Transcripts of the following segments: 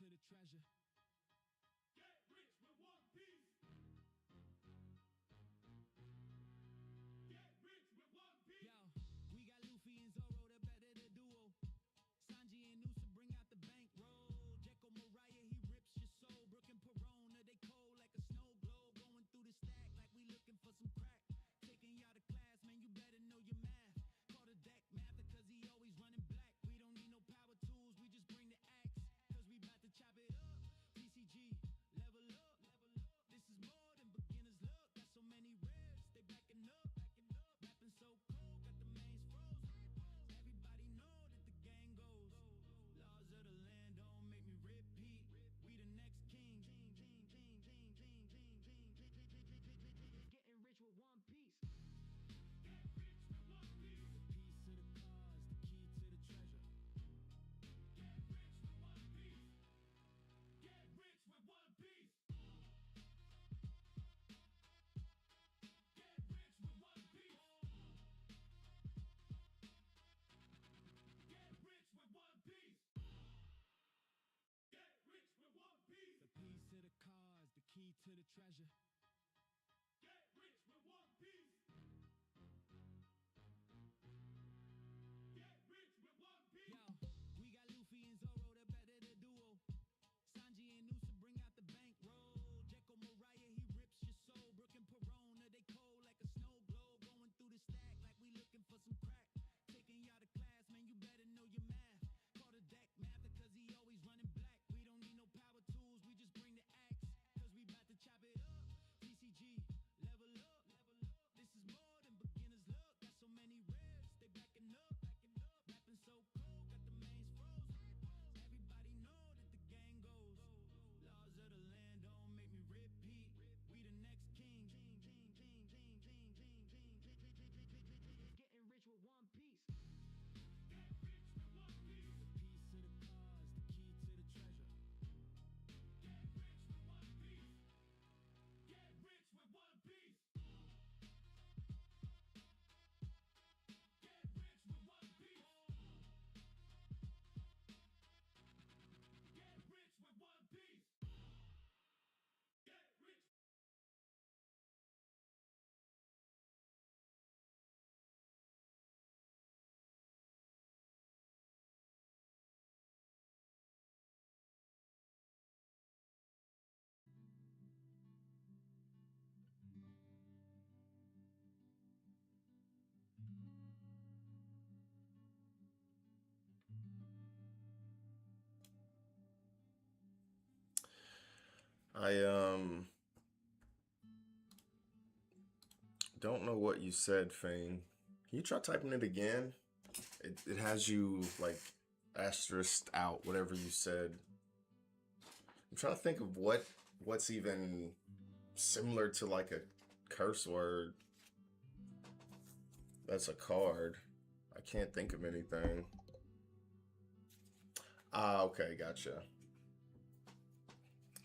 to the treasure. Get rich with one piece. Get rich with one piece. Yo, we got Luffy and Zoro, the better the duo. Sanji and Usa bring out the bankroll. Jekyll Mariah, he rips your soul. Brooke and Perona, they cold like a snow globe. Going through the stack like we looking for some crack. Taking y'all to class, man, you better know your math. Call the deck math because he always running black. We don't need no power tools, we just bring the axe. Cause we about to chop it up. PCG, level up. This is more than beginner's luck. Got so many ribs, they backing up. Rapping so cold, got the mains froze. Everybody know that the gang goes. Laws of the land don't make me repeat. We the next king. Getting rich with one piece. Get rich with one piece. The piece to the cause, the key to the treasure. Get rich with one piece. Get rich with one piece. Get rich with one piece. Get rich with one piece. Get rich with one piece. The piece to the cause, the key to the treasure. Get rich with one piece. Get rich with one piece. Yo, we got Luffy and Zoro, the better the duo. Sanji and Usa bring out the bankroll. Jekyll Mariah, he rips your soul. Brooke and Perona, they cold like a snow globe. Going through the stack like we looking for some crack. Taking y'all to class, man, you better know your math. Call the deck math because he always running black. We don't need no power tools, we just bring the axe. Cause we about to chop it up. PCG, level up. This is more than beginner's luck. Got so many ribs, they backing up. Rapping so cold, got the mains froze. Everybody know that the gang goes. Laws of the land don't make me repeat. We the next king. Getting rich with one piece. Get rich with one piece. The piece to the cause, the key to the treasure. Get rich with one piece. Get rich with one piece. Get rich with one piece. Get rich with one piece. Get rich. I don't know what you said, Fane. Can you try typing it again? It has you like asterisked out whatever you said. I'm trying to think of what's even similar to like a curse word. That's a card. I can't think of anything. Ah, okay, gotcha.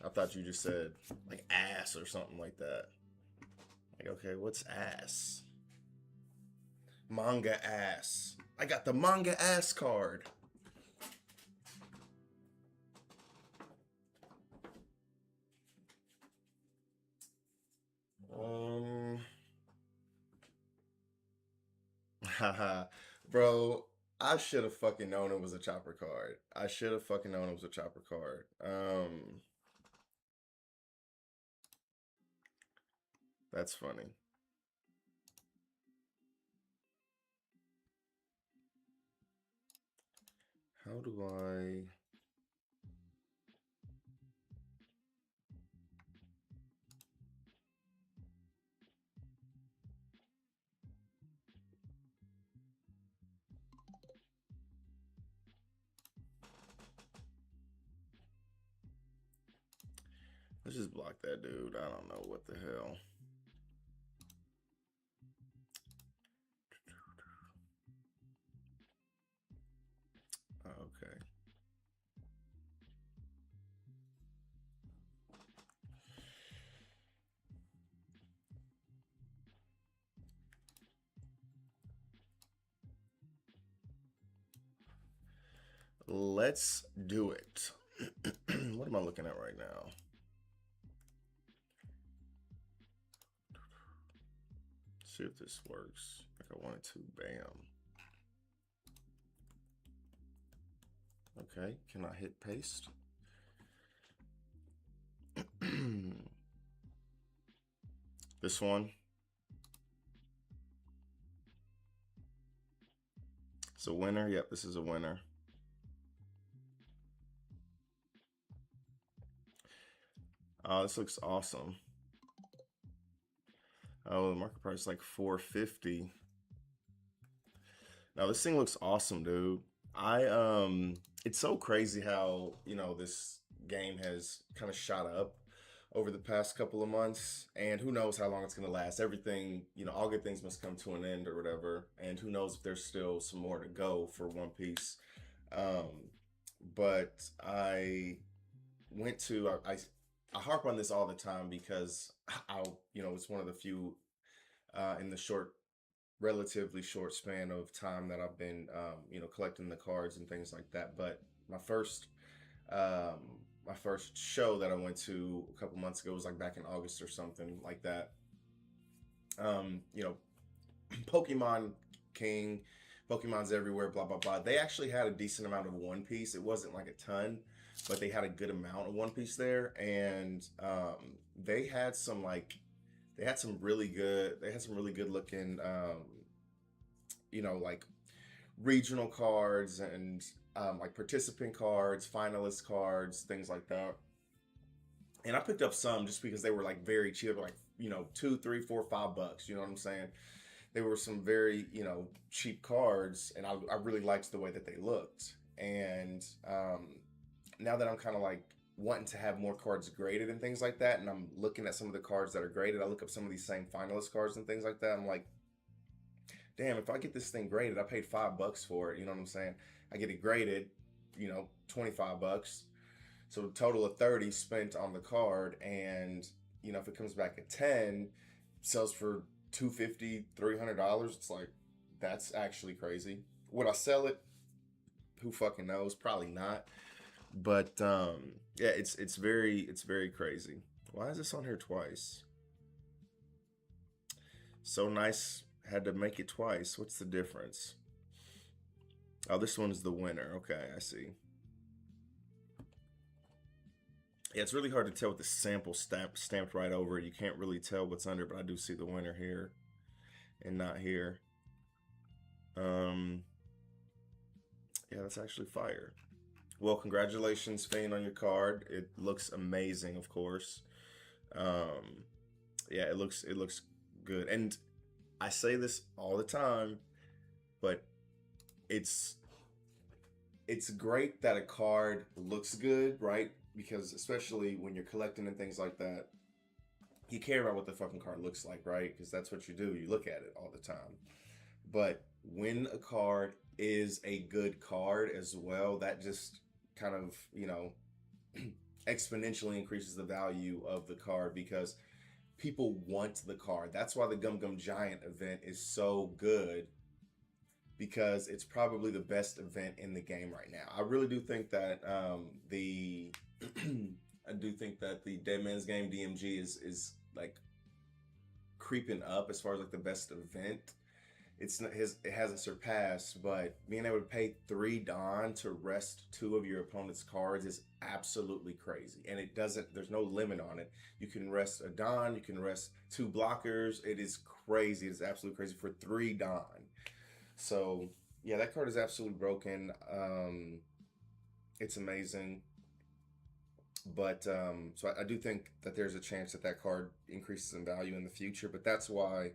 I thought you just said like ass or something like that. Like, okay, what's ass? Manga ass. I got the manga ass card. Haha, bro, I should have fucking known it was a chopper card. I should have fucking known it was a chopper card. That's funny. How do I... Let's just block that dude. I don't know what the hell. Okay. Let's do it. What am I looking at right now? See if this works like I want it to. Bam. Okay, can I hit paste? This one. It's a winner. Yep, this is a winner. Oh, this looks awesome. Oh, the market price is like 450. Now this thing looks awesome, dude. It's so crazy how, you know, this game has kind of shot up over the past couple of months, and who knows how long it's gonna last. Everything, you know, all good things must come to an end or whatever, and who knows if there's still some more to go for One Piece. But I went to I harp on this all the time because you know, it's one of the few in the relatively short span of time that I've been you know, collecting the cards and things like that. But um, my first show that I went to a couple months ago was like back in August or something like that. You know, Pokemon King, Pokemon's everywhere, blah blah blah. They actually had a decent amount of One Piece. It wasn't like a ton, but they had a good amount of One Piece there, and they had some really good looking you know, like regional cards and like participant cards, finalist cards, things like that. And I picked up some just because they were like very cheap, like, you know, $2, $3, $4, $5. You know what I'm saying? They were some very, you know, cheap cards, and I really liked the way that they looked. And now that I'm kind of like wanting to have more cards graded and things like that, and I'm looking at some of the cards that are graded, I look up some of these same finalist cards and things like that. I'm like, damn, if I get this thing graded, I paid $5 for it. You know what I'm saying? I get it graded, you know, $25. So a total of 30 spent on the card. And, you know, if it comes back at 10, sells for $250, $300. It's like, that's actually crazy. Would I sell it? Who fucking knows? Probably not. But yeah, it's very crazy. Why is this on here twice? So nice had to make it twice. What's the difference? Oh, this one's the winner. Okay, I see. Yeah, it's really hard to tell with the sample stamped right over it. You can't really tell what's under, but I do see the winner here and not here. Yeah, that's actually fire. Well, congratulations, Fiend, on your card. It looks amazing, of course. Yeah, it looks good. And I say this all the time, but it's great that a card looks good, right? Because especially when you're collecting and things like that, you care about what the fucking card looks like, right? Because that's what you do. You look at it all the time. But when a card is a good card as well, that just kind of, you know, exponentially increases the value of the card because people want the card. That's why the Gum Gum Giant event is so good, because it's probably the best event in the game right now. I really do think that I do think that the Dead Man's Game DMG is like creeping up as far as like the best event. It hasn't surpassed, but being able to pay 3 Don to rest 2 of your opponent's cards is absolutely crazy. And there's no limit on it. You can rest a Don, you can rest 2 blockers. It is crazy. It's absolutely crazy for 3 Don. So yeah, that card is absolutely broken. It's amazing. But so I do think that there's a chance that card increases in value in the future. But that's why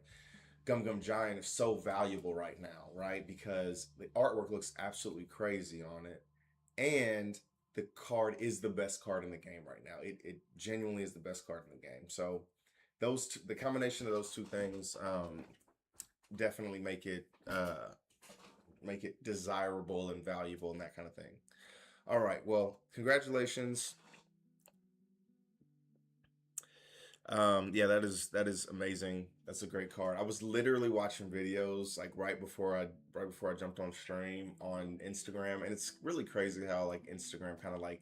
Gum Gum Giant is so valuable right now, right? Because the artwork looks absolutely crazy on it, and the card is the best card in the game right now. It genuinely is the best card in the game. So the combination of those two things definitely make it desirable and valuable and that kind of thing. All right, well, congratulations. Yeah, that is amazing. That's a great card. I was literally watching videos like right before I jumped on stream on Instagram, and it's really crazy how like Instagram kind of like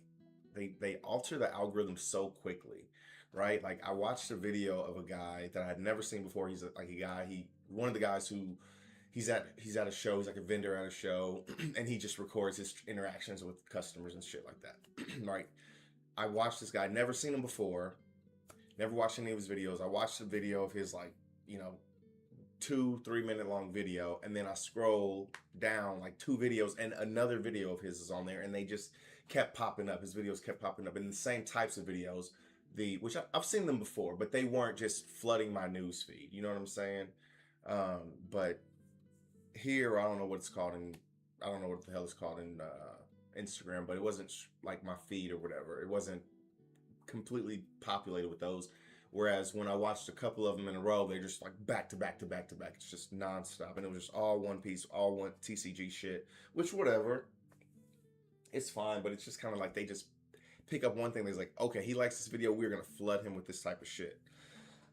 they alter the algorithm so quickly, right? Like I watched a video of a guy that I had never seen before. He's like a guy, one of the guys who he's at a show, he's like a vendor at a show, and he just records his interactions with customers and shit like that. Right. I watched this guy, never seen him before, never watched any of his videos. I watched a video of his like, 2-3 minute long video, and then I scroll down like 2 videos and another video of his is on there, and they just kept popping up. His videos kept popping up, and the same types of videos, which I've seen them before, but they weren't just flooding my news feed. You know what I'm saying? But here, I don't know what it's called in, I don't know what the hell it's called in Instagram, but it wasn't like my feed or whatever. It wasn't completely populated with those. Whereas when I watched a couple of them in a row, they're just like back to back to back to back. It's just nonstop. And it was just all one piece, all one TCG shit, which whatever. It's fine, but it's just kind of like they just pick up one thing. They're like, okay, he likes this video. We're going to flood him with this type of shit.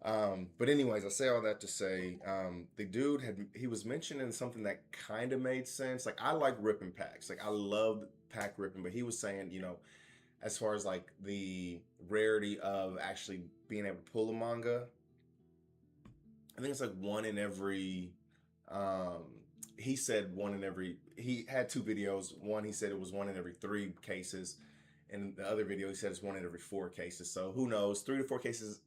But anyways, I say all that to say, the dude he was mentioning something that kind of made sense. Like I like ripping packs. Like I love pack ripping, but he was saying, as far as like the rarity of actually being able to pull a manga, I think it's like one in every, he said he had 2 videos. One, he said it was 1 in every 3 cases. And the other video, he said it's 1 in every 4 cases. So who knows? 3 to 4 cases.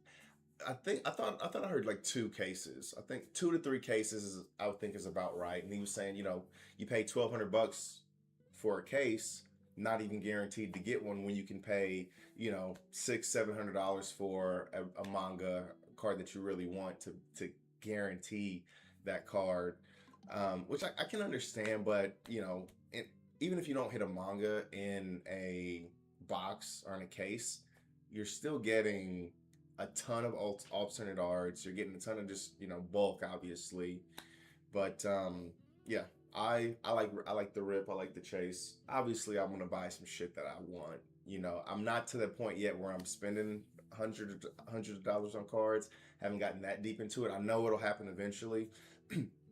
I thought I heard like 2 cases. I think 2 to 3 cases I would think is about right. And he was saying, you pay $1,200 for a case, not even guaranteed to get one, when you can pay, $600-700 for a manga card that you really want to guarantee that card, which I can understand. But even if you don't hit a manga in a box or in a case, you're still getting a ton of alternate arts. You're getting a ton of just bulk, obviously. But yeah, I like the rip. I like the chase. Obviously, I'm gonna buy some shit that I want. I'm not to that point yet where I'm spending hundreds of dollars on cards. Haven't gotten that deep into it. I know it'll happen eventually.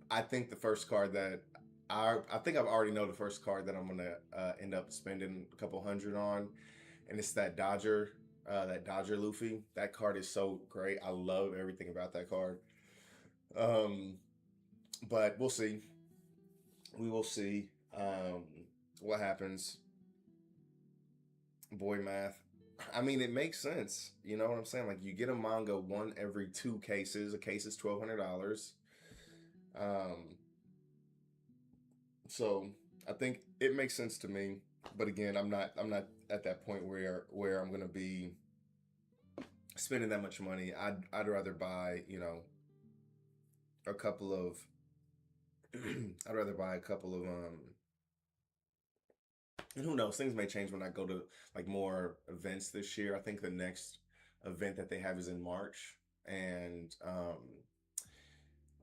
I think the first card that I think I've already know the first card that I'm gonna end up spending a couple hundred on, and it's that Dodger Luffy. That card is so great. I love everything about that card. But we'll see. We will see what happens. Boy math. I mean, it makes sense. You know what I'm saying? Like, you get a manga 1 every 2 cases. A case is $1,200. So I think it makes sense to me. But again, I'm not at that point where I'm gonna be spending that much money. I'd rather buy, a couple of I'd rather buy a couple of and who knows, things may change when I go to like more events this year. I think the next event that they have is in March, and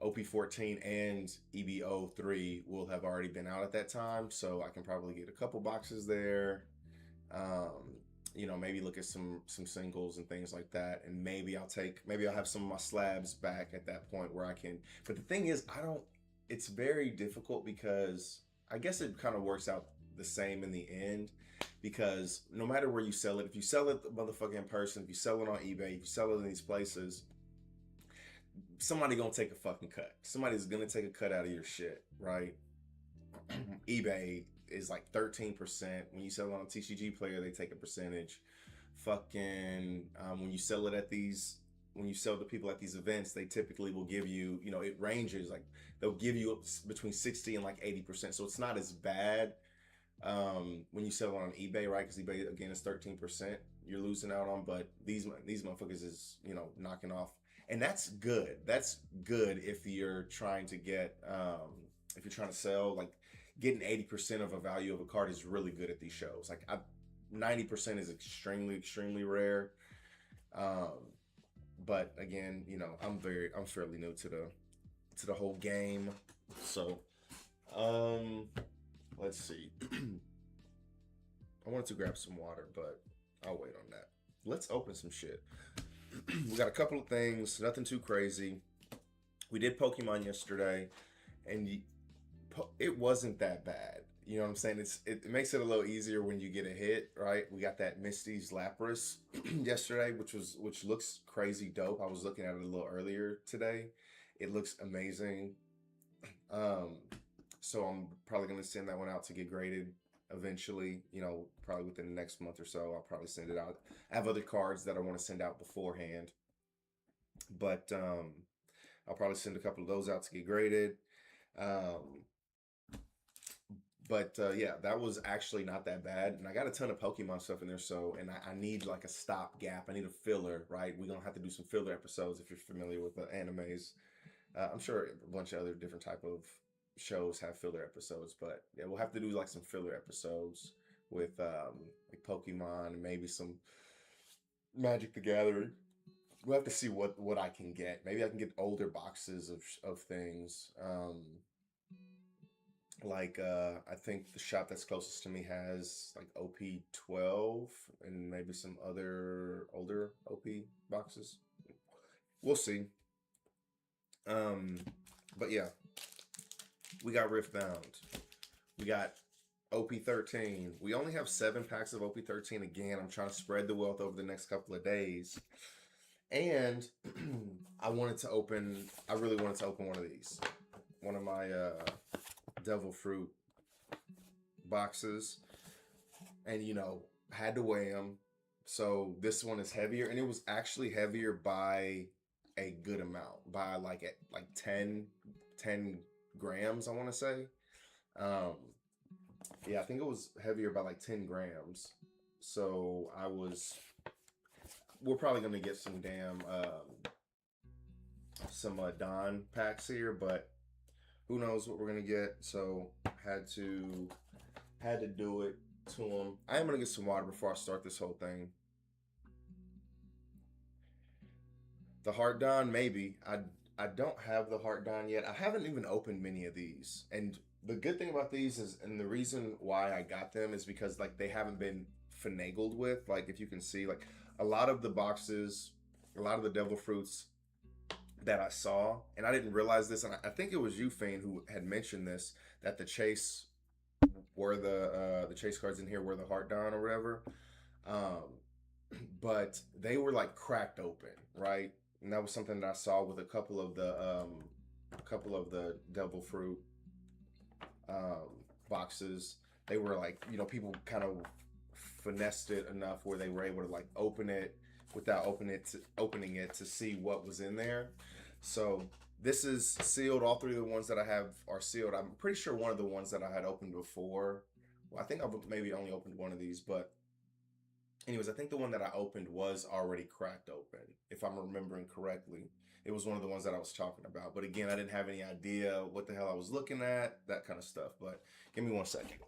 OP-14 and EBO3 will have already been out at that time, so I can probably get a couple boxes there. Maybe look at some singles and things like that, and maybe I'll have some of my slabs back at that point where I can. But the thing is, it's very difficult, because I guess it kind of works out the same in the end, because no matter where you sell it, if you sell it motherfucking in person, if you sell it on eBay, if you sell it in these places, somebody gonna take a fucking cut. Somebody's gonna take a cut out of your shit, right? eBay is like 13%. When you sell it on a TCG player, they take a percentage. Fucking when you sell to people at these events, they typically will give you, it ranges, like they'll give you between 60 and like 80%. So it's not as bad when you sell it on eBay, right? Because eBay, again, is 13%. You're losing out on, but these motherfuckers is knocking off. And that's good. That's good if you're trying to get, if you're trying to sell, like getting 80% of a value of a card is really good at these shows. Like 90% is extremely, extremely rare. But again, I'm fairly new to the whole game. So, let's see. I wanted to grab some water, but I'll wait on that. Let's open some shit. We got a couple of things, nothing too crazy. We did Pokemon yesterday, and it wasn't that bad. You know what I'm saying? It makes it a little easier when you get a hit, right? We got that Misty's Lapras yesterday, which looks crazy dope. I was looking at it a little earlier today. It looks amazing. Um, so I'm probably gonna send that one out to get graded eventually. You know, probably within the next month or so. I'll probably send it out. I have other cards that I want to send out beforehand, but I'll probably send a couple of those out to get graded. Um, but yeah, that was actually not that bad, and I got a ton of Pokemon stuff in there. So, and I need like a stop gap. I need a filler, right? We're gonna have to do some filler episodes if you're familiar with the animes. I'm sure a bunch of other different type of shows have filler episodes, but yeah, we'll have to do like some filler episodes with like Pokemon and maybe some Magic the Gathering. We'll have to see what I can get. Maybe I can get older boxes of things. Like I think the shop that's closest to me has like OP-12 and maybe some other older OP boxes. We'll see. Um, but yeah, we got Riftbound. We got OP-13. We only have 7 packs of OP-13 again. I'm trying to spread the wealth over the next couple of days. And I really wanted to open one of these. One of my Devil Fruit boxes. And, you know, had to weigh them. So this one is heavier. And it was actually heavier by a good amount. By like 10 grams, I want to say. Yeah, I think it was heavier by like 10 grams. So we're probably gonna get some Don packs here, but who knows what we're gonna get. So had to do it to them. I am gonna get some water before I start this whole thing. The Heart Don, maybe. I don't have the Heart Don yet. I haven't even opened many of these. And the good thing about these is, and the reason why I got them is because like they haven't been finagled with. Like if you can see, like a lot of the boxes, a lot of the Devil Fruits that I saw, and I didn't realize this, and I think it was you, Fane, who had mentioned this, that the chase were the chase cards in here were the Heart Don or whatever. Um, but they were like cracked open, right? And that was something that I saw with a couple of the Devil Fruit boxes. They were like, you know, people kind of finessed it enough where they were able to like open it without opening it to see what was in there. So this is sealed. All 3 of the ones that I have are sealed. I'm pretty sure one of the ones that I had opened before, well, I think I've maybe only opened one of these, but anyways, I think the one that I opened was already cracked open, if I'm remembering correctly. It was one of the ones that I was talking about. But again, I didn't have any idea what the hell I was looking at, that kind of stuff. But give me 1 second.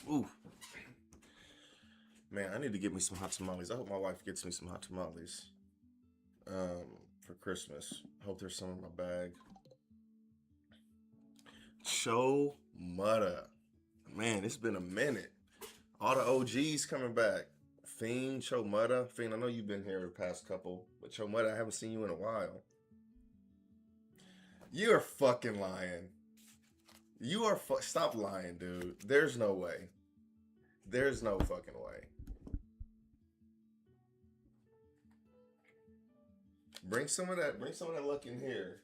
Ooh, man, I need to get me some hot tamales. I hope my wife gets me some hot tamales for Christmas. Hope there's some in my bag. Cho Mutta. Man, it's been a minute. All the OGs coming back. Fiend, Cho Mutta. Fiend, I know you've been here the past couple, but Cho Mutta, I haven't seen you in a while. You're fucking lying. You are stop lying, dude. There's no way. There's no fucking way. Bring some of that luck in here.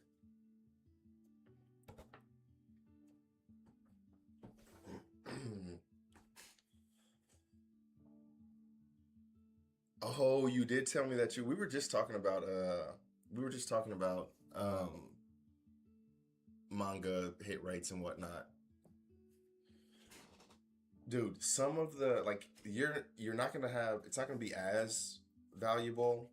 Oh, you did tell me that we were just talking about manga hit rates and whatnot. Dude, some of the like you're not gonna have, it's not gonna be as valuable.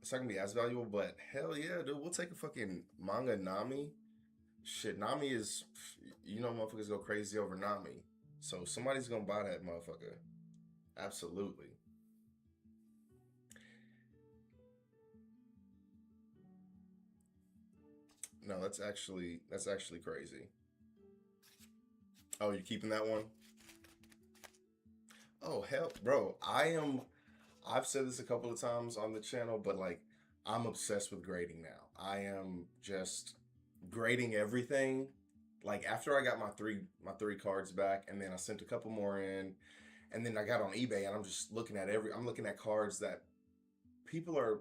it's not gonna be as valuable, but hell yeah, dude, we'll take a fucking manga Nami. Shit, Nami is, you know, motherfuckers go crazy over Nami. So somebody's gonna buy that motherfucker. Absolutely. No, that's actually crazy. Oh, you keeping that one? Oh hell, bro, I've said this a couple of times on the channel, but like I'm obsessed with grading now. I am just grading everything. Like after I got my three cards back, and then I sent a couple more in, and then I got on eBay and I'm just looking at I'm looking at cards that people are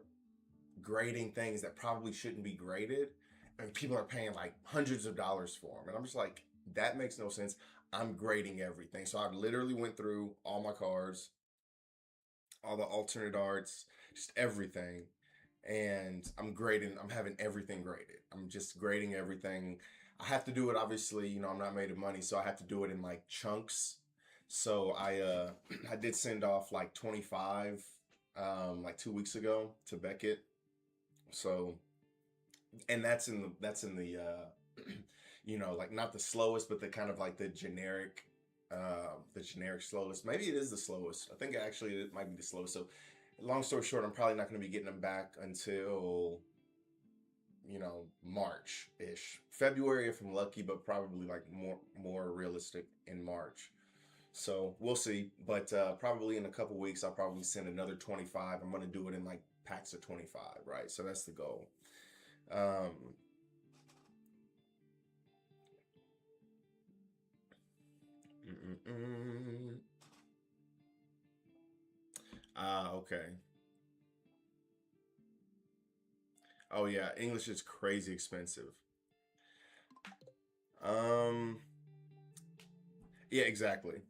grading things that probably shouldn't be graded, and people are paying like hundreds of dollars for them, and I'm just like, that makes no sense. I'm grading everything, so I literally went through all my cards, all the alternate arts, just everything. And I'm grading, I'm having everything graded. I'm just grading everything. I have to do it, obviously, I'm not made of money, so I have to do it in like chunks. So I did send off like 25 like 2 weeks ago to Beckett. So, and that's in the like not the slowest, but the kind of like the generic slowest. Maybe it is the slowest. I think actually it might be the slowest. So long story short, I'm probably not going to be getting them back until March-ish. February if I'm lucky, but probably like more realistic in March. So we'll see. But probably in a couple weeks I'll probably send another 25. I'm going to do it in like packs of 25, right? So that's the goal. Um okay. Oh yeah, English is crazy expensive. Um, yeah, exactly.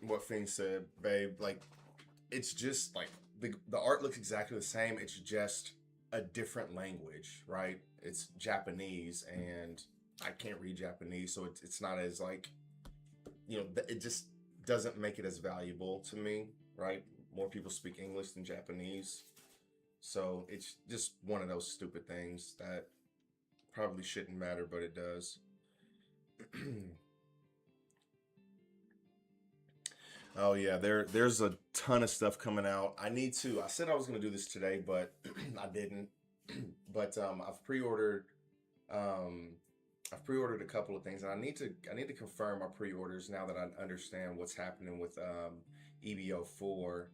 What Finn said, babe. Like, it's just like the art looks exactly the same. It's just a different language, right? It's Japanese, and I can't read Japanese, so it's not as like it just doesn't make it as valuable to me, right? More people speak English than Japanese, so it's just one of those stupid things that probably shouldn't matter, but it does. Oh yeah, there's a ton of stuff coming out. I said I was gonna do this today, but I didn't. But um I've pre-ordered a couple of things, and I need to confirm my pre-orders now that I understand what's happening with EBO4.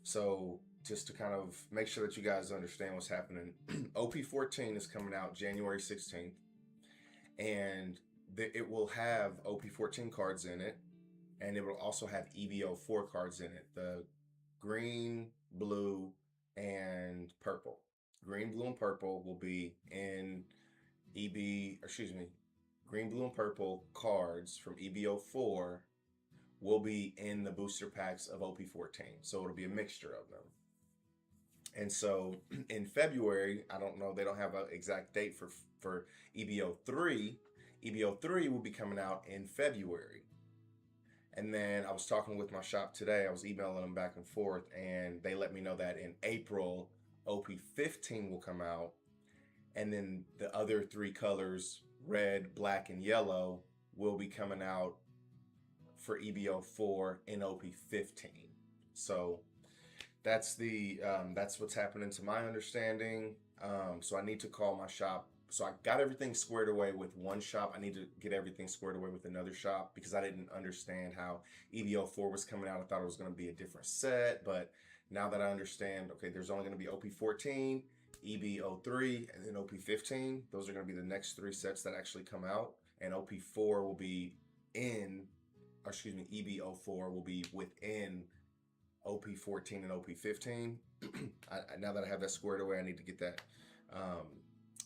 So just to kind of make sure that you guys understand what's happening, OP-14 is coming out January 16th, and it will have OP-14 cards in it, and it will also have EBO4 cards in it. The green, blue, and purple. Green, blue, and purple will be in excuse me, green, blue, and purple cards from EBO4 will be in the booster packs of OP-14. So it'll be a mixture of them. And so in February, I don't know, they don't have an exact date for EBO3. EBO3 will be coming out in February. And then I was talking with my shop today. I was emailing them back and forth, and they let me know that in April, OP-15 will come out. And then the other three colors, red, black, and yellow, will be coming out for EBO4 and OP-15. So that's what's happening to my understanding. So I need to call my shop. So I got everything squared away with one shop. I need to get everything squared away with another shop because I didn't understand how EBO4 was coming out. I thought it was going to be a different set, but now that I understand, okay, there's only going to be OP-14, EBO3, and then OP-15. Those are going to be the next three sets that actually come out, and OP-4 will be EBO4 will be within OP-14 and OP-15. Now that I have that squared away, I need to get that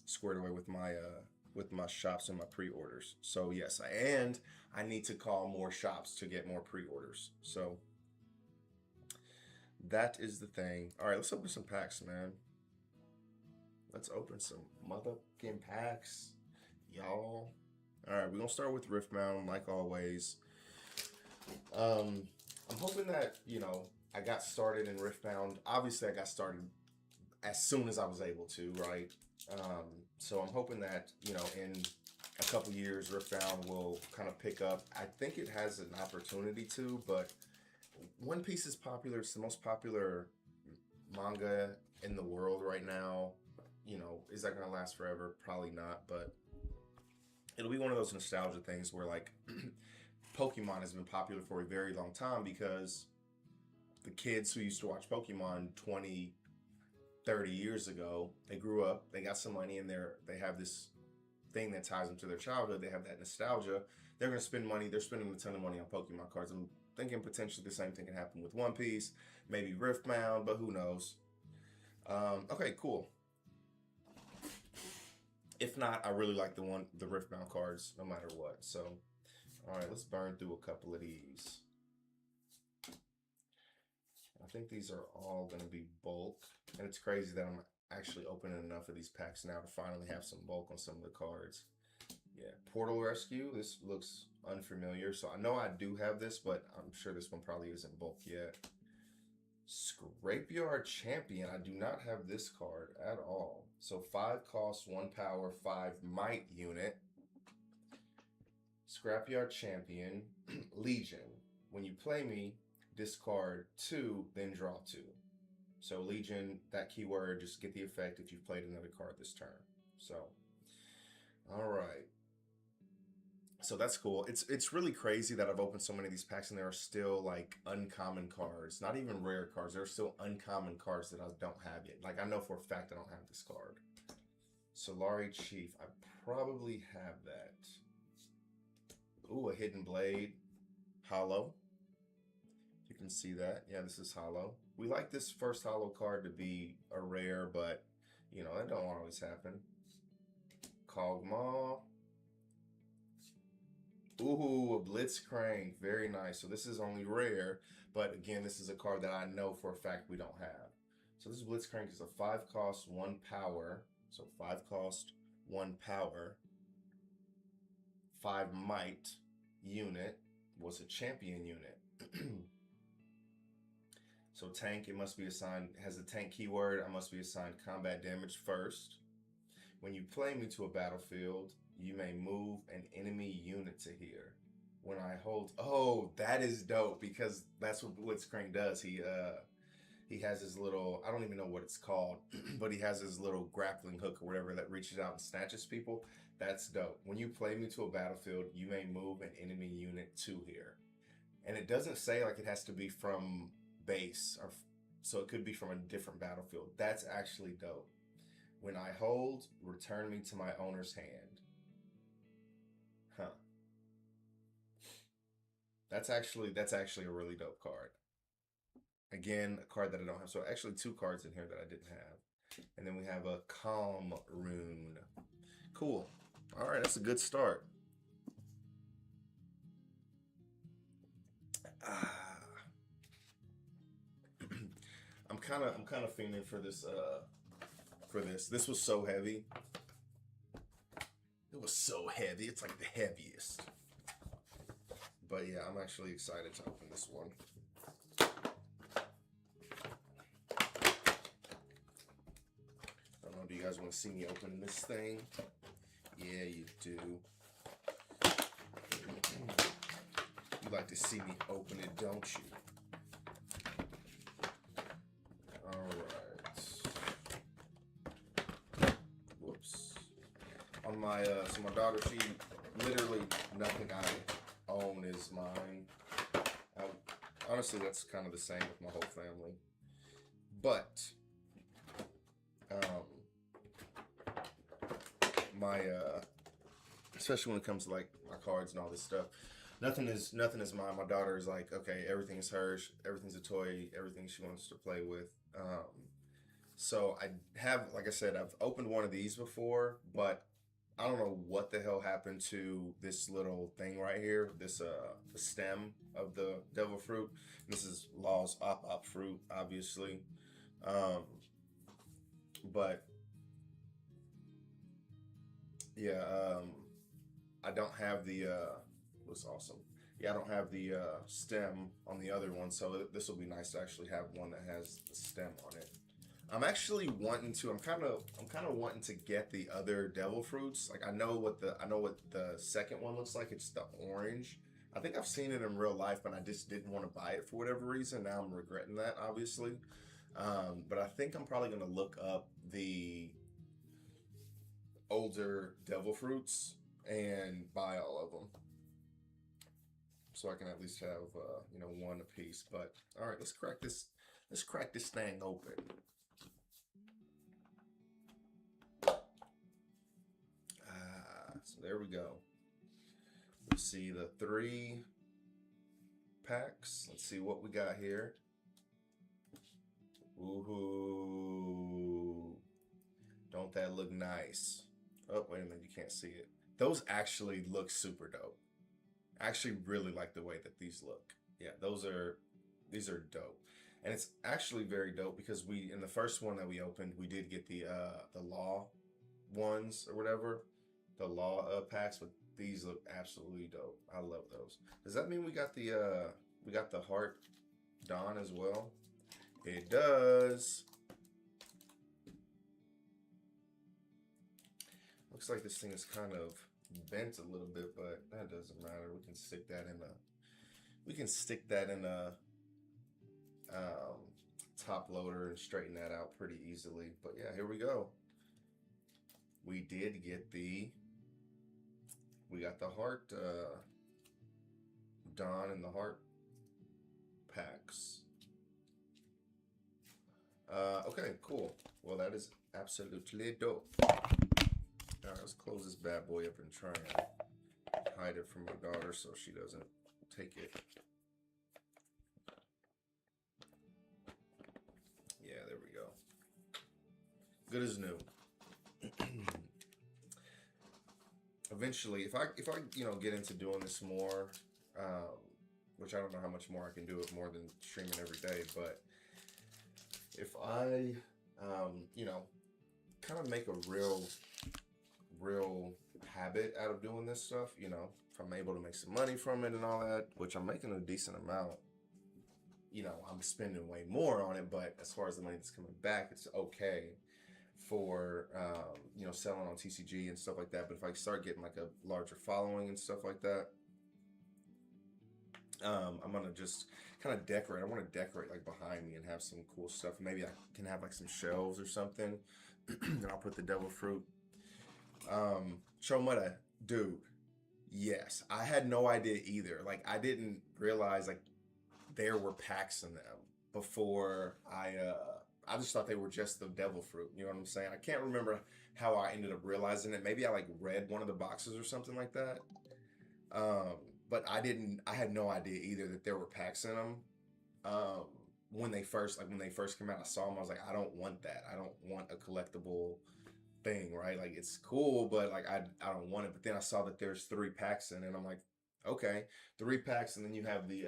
squared away with my shops and my pre-orders. So yes, and I need to call more shops to get more pre-orders. So that is the thing. All right, let's open some packs, man. Let's open some motherfucking packs, y'all. All right, we're gonna start with Riftbound, like always. I'm hoping that I got started in Riftbound. Obviously, I got started as soon as I was able to, right? So I'm hoping that, you know, in a couple years, Riftbound will kind of pick up. I think it has an opportunity to, but One Piece is popular. It's the most popular manga in the world right now. You know, is that going to last forever? Probably not, but it'll be one of those nostalgia things where, like, Pokemon has been popular for a very long time because the kids who used to watch Pokemon 20, 30 years ago, they grew up, they got some money, and they have this thing that ties them to their childhood. They have that nostalgia. They're going to spend money. They're spending a ton of money on Pokemon cards. I'm thinking potentially the same thing can happen with One Piece, maybe Riftbound, but who knows? Okay, cool. If not, I really like the Riftbound cards, no matter what. So, all right, let's burn through a couple of these. I think these are all going to be bulk, and it's crazy that I'm actually opening enough of these packs now to finally have some bulk on some of the cards. Yeah, Portal Rescue. This looks unfamiliar, so I know I do have this, but I'm sure this one probably isn't bulk yet. Scrapyard Champion. I do not have this card at all. So 5 cost, 1 power, 5 might unit. Scrapyard Champion. Legion. When you play me, discard 2, then draw 2. So Legion, that keyword, just get the effect if you've played another card this turn. So, all right. So that's cool. It's really crazy that I've opened so many of these packs and there are still like uncommon cards, not even rare cards. There are still uncommon cards that I don't have yet. Like I know for a fact I don't have this card. Solari Chief, I probably have that. Ooh, a Hidden Blade, hollow. You can see that. Yeah, this is hollow. We like this first hollow card to be a rare, but you know, that don't always happen. Kog'Maw. Ooh, a Blitzcrank. Very nice. So this is only rare, but again, this is a card that I know for a fact we don't have. So this Blitzcrank is a 5 cost, 1 power. So 5 cost, 1 power. 5 might unit. Was a champion unit. So tank, it must be assigned, has a tank keyword. I must be assigned combat damage first. When you play me to a battlefield, you may move an enemy unit to here. When I hold, oh, that is dope because that's what Blitzcrank does. He has his little, I don't even know what it's called, but he has his little grappling hook or whatever that reaches out and snatches people. That's dope. When you play me to a battlefield, you may move an enemy unit to here. And it doesn't say like it has to be from base, or so it could be from a different battlefield. That's actually dope. When I hold, return me to my owner's hand. Huh. That's actually a really dope card. Again, a card that I don't have. So actually 2 cards in here that I didn't have. And then we have a Calm Rune. Cool. All right, that's a good start. I'm kind of fiending for this This was so heavy. It was so heavy. It's like the heaviest. But yeah, I'm actually excited to open this one. I don't know, do you guys want to see me open this thing? Yeah, you do. You like to see me open it, don't you? On my, so my daughter, she literally nothing I own is mine. Honestly, that's kind of the same with my whole family. But, especially when it comes to like my cards and all this stuff, nothing is mine. My daughter is like, okay, everything is hers. Everything's a toy. Everything she wants to play with. So I have, like I said, I've opened one of these before, but I don't know what the hell happened to this little thing right here. This the stem of the devil fruit. This is Law's op fruit, obviously. But yeah, I don't have the looks awesome. Yeah, I don't have the stem on the other one, so this will be nice to actually have one that has the stem on it. I'm actually wanting to. I'm kind of wanting to get the other devil fruits. Like I know what the second one looks like. It's the orange. I think I've seen it in real life, but I just didn't want to buy it for whatever reason. Now I'm regretting that, obviously. But I think I'm probably gonna look up the older devil fruits and buy all of them, so I can at least have one apiece. But all right, let's crack this. Let's crack this thing open. So there we go. We see the 3 packs. Let's see what we got here. Woohoo! Don't that look nice? Oh, wait a minute, you can't see it. Those actually look super dope. I actually really like the way that these look. Yeah, these are dope. And it's actually very dope because in the first one that we opened, we did get the law ones or whatever. The law packs, but these look absolutely dope. I love those. Does that mean we got the heart Dawn as well? It does. Looks like this thing is kind of bent a little bit, but that doesn't matter. We can stick that in a top loader and straighten that out pretty easily. But yeah, here we go. We did get we got the heart Dawn and the heart packs. Okay, cool. Well, that is absolutely dope. All right, let's close this bad boy up and try and hide it from my daughter so she doesn't take it. Yeah, there we go. Good as new. Eventually, if I get into doing this more, which I don't know how much more I can do it more than streaming every day, but if I kind of make a real habit out of doing this stuff, if I'm able to make some money from it and all that, which I'm making a decent amount, I'm spending way more on it, but as far as the money that's coming back, it's okay for selling on TCG and stuff like that. But if I start getting like a larger following and stuff like that, I'm gonna just kind of decorate. I want to decorate like behind me and have some cool stuff. Maybe I can have like some shelves or something. And I'll put the devil fruit. Chomutta, dude. Yes, I had no idea either. Like I didn't realize like there were packs in them before I just thought they were just the devil fruit. You know what I'm saying? I can't remember how I ended up realizing it. Maybe I like read one of the boxes or something like that. But I had no idea either that there were packs in them. When they first came out, I saw them. I was like, I don't want that. I don't want a collectible thing, right? Like it's cool, but like I don't want it. But then I saw that there's 3 packs in it, and I'm like, okay, 3 packs, and then you have the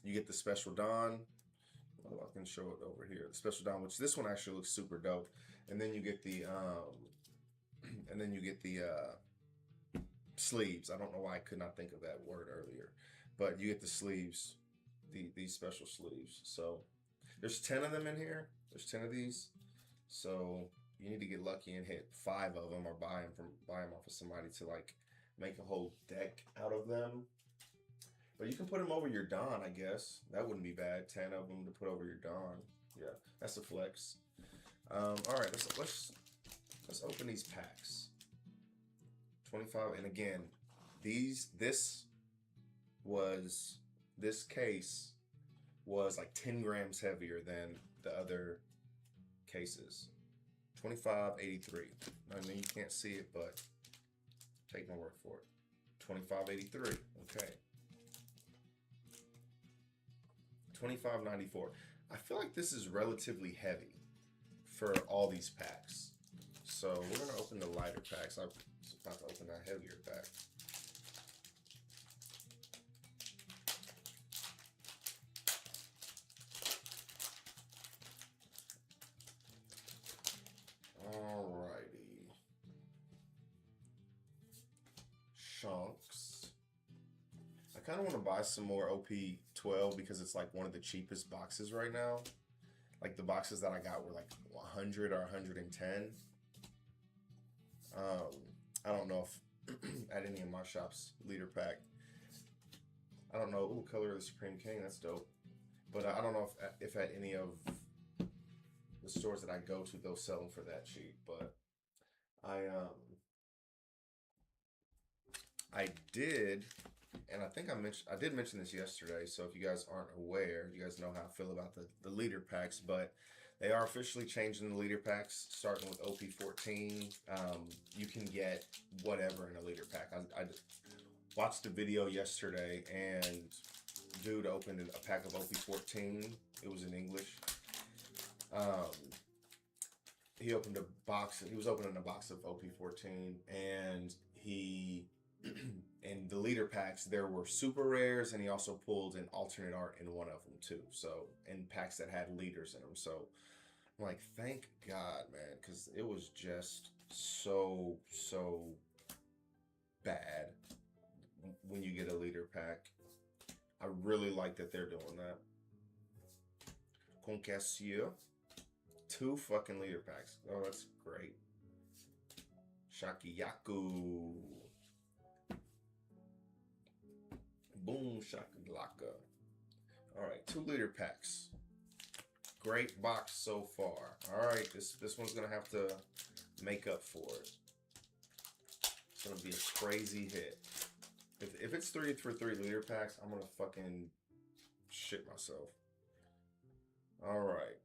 you get the special Dawn. Well, I can show it over here. The special Dawn, which this one actually looks super dope. And then you get the sleeves. I don't know why I could not think of that word earlier, but you get the sleeves, these special sleeves. So there's 10 of them in here. There's 10 of these. So you need to get lucky and hit 5 of them, or buy them off of somebody to like make a whole deck out of them. But you can put them over your Dawn, I guess. That wouldn't be bad. 10 of them to put over your Dawn. Yeah, that's a flex. All right, let's open these packs. 25, and again, this case was like 10 grams heavier than the other cases. 25.83. I mean, you can't see it, but take my word for it. 25.83. Okay. 25.94. I feel like this is relatively heavy for all these packs. So we're gonna open the lighter packs. I'm about to open that heavier pack. Alrighty. Chunks. I kind of want to buy some more OP-12 12 because it's like one of the cheapest boxes right now. Like the boxes that I got were like 100 or 110. I don't know if at any of my shops, leader pack. I don't know. Ooh, Color of the Supreme King. That's dope. But I don't know if at any of the stores that I go to, they'll sell them for that cheap. But I did, and I think I did mention this yesterday. So if you guys aren't aware, you guys know how I feel about the leader packs. But they are officially changing the leader packs, starting with OP-14. You can get whatever in a leader pack. I watched a video yesterday, and dude opened a pack of OP-14. It was in English. He opened a box. He was opening a box of OP-14, and in the leader packs there were super rares, and he also pulled an alternate art in one of them too. So in packs that had leaders in them. So I'm like, thank God, man, because it was just so bad when you get a leader pack. I really like that they're doing that. Concassio. 2 fucking leader packs. Oh, that's great. Shakiyaku. Boom shakalaka. Alright, 2 leader packs. Great box so far. Alright, this one's gonna have to make up for it. It's gonna be a crazy hit. If it's 3 for 3 leader packs, I'm gonna fucking shit myself. Alright.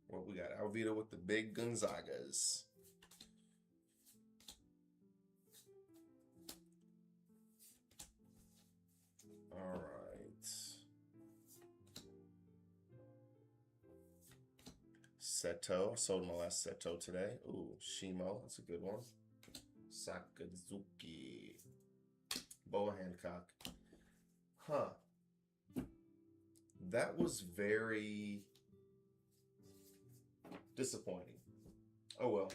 What we got? Alvita with the big Gonzagas. Alright. Seto. I sold my last Seto today. Ooh, Shimo. That's a good one. Sakazuki. Boa Hancock. Huh. That was very disappointing. Oh well.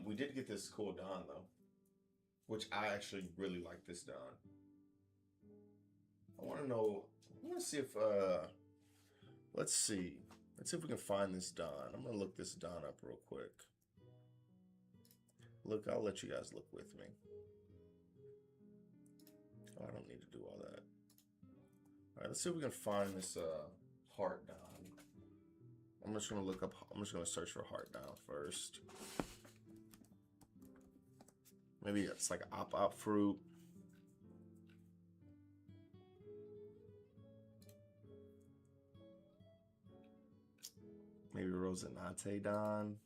We did get this cool Don though, which I actually really like this Don. I want to know. I want to see if let's see if we can find this Don. I'm gonna look this Don up real quick. Look, I'll let you guys look with me. Oh, I don't need to do all that. All right, let's see if we can find this Heart Don. I'm just gonna look up. I'm just gonna search for Heart Don first. Maybe it's like Op Fruit. Maybe Rosinante Don.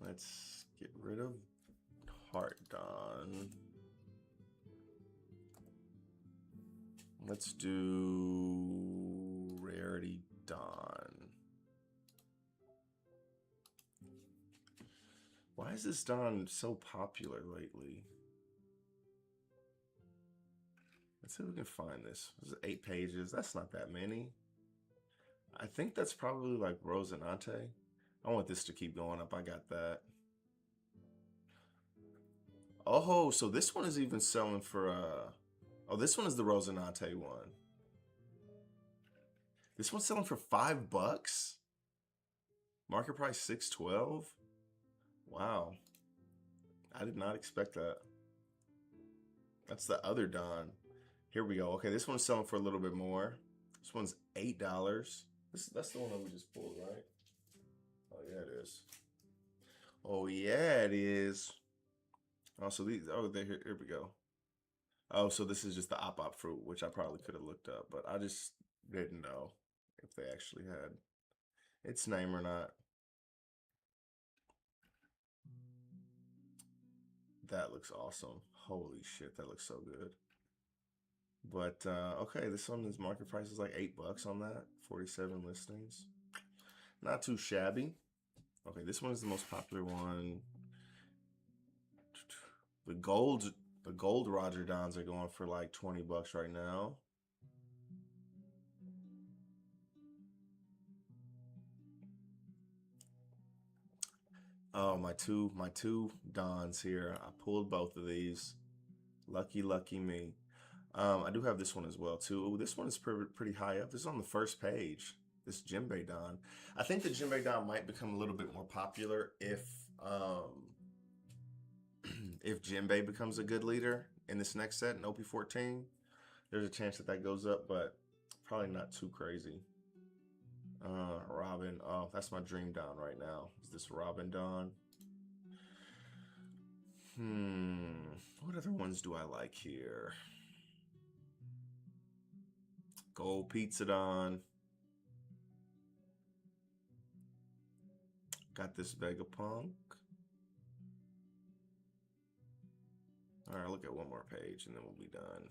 Let's get rid of Heart Don. Let's do Rarity Don. Why is this Don so popular lately? Let's see if we can find this. This is 8 pages. That's not that many. I think that's probably like Rosinante. I want this to keep going up. I got that. Oh, so this one is even selling for oh, this one is the Rosinante one. This one's selling for $5. Market price $6.12. Wow. I did not expect that. That's the other Don. Here we go. Okay, this one's selling for a little bit more. This one's $8. That's the one that we just pulled, right? Oh yeah, it is. Oh yeah, it is. Oh, so these. Oh, here we go. Oh, so this is just the Op Fruit, which I probably could have looked up, but I just didn't know if they actually had its name or not. That looks awesome. Holy shit, that looks so good. But okay, this one is market price is like $8 on that. 47 listings. Not too shabby. Okay, this one is the most popular one. The gold Roger Dons are going for like $20 right now. Oh, my two Dons here. I pulled both of these. Lucky, lucky me. I do have this one as well too. Ooh, this one is pretty high up. This is on the first page. This Jinbei Don. I think the Jinbei Don might become a little bit more popular um if Jinbei becomes a good leader in this next set in OP-14. There's a chance that that goes up, but probably not too crazy. Robin. Oh, that's my dream Don right now. Is this Robin Don? What other ones do I like here? Gold Pizza Don. Got this Vegapunk. All right, look at one more page and then we'll be done.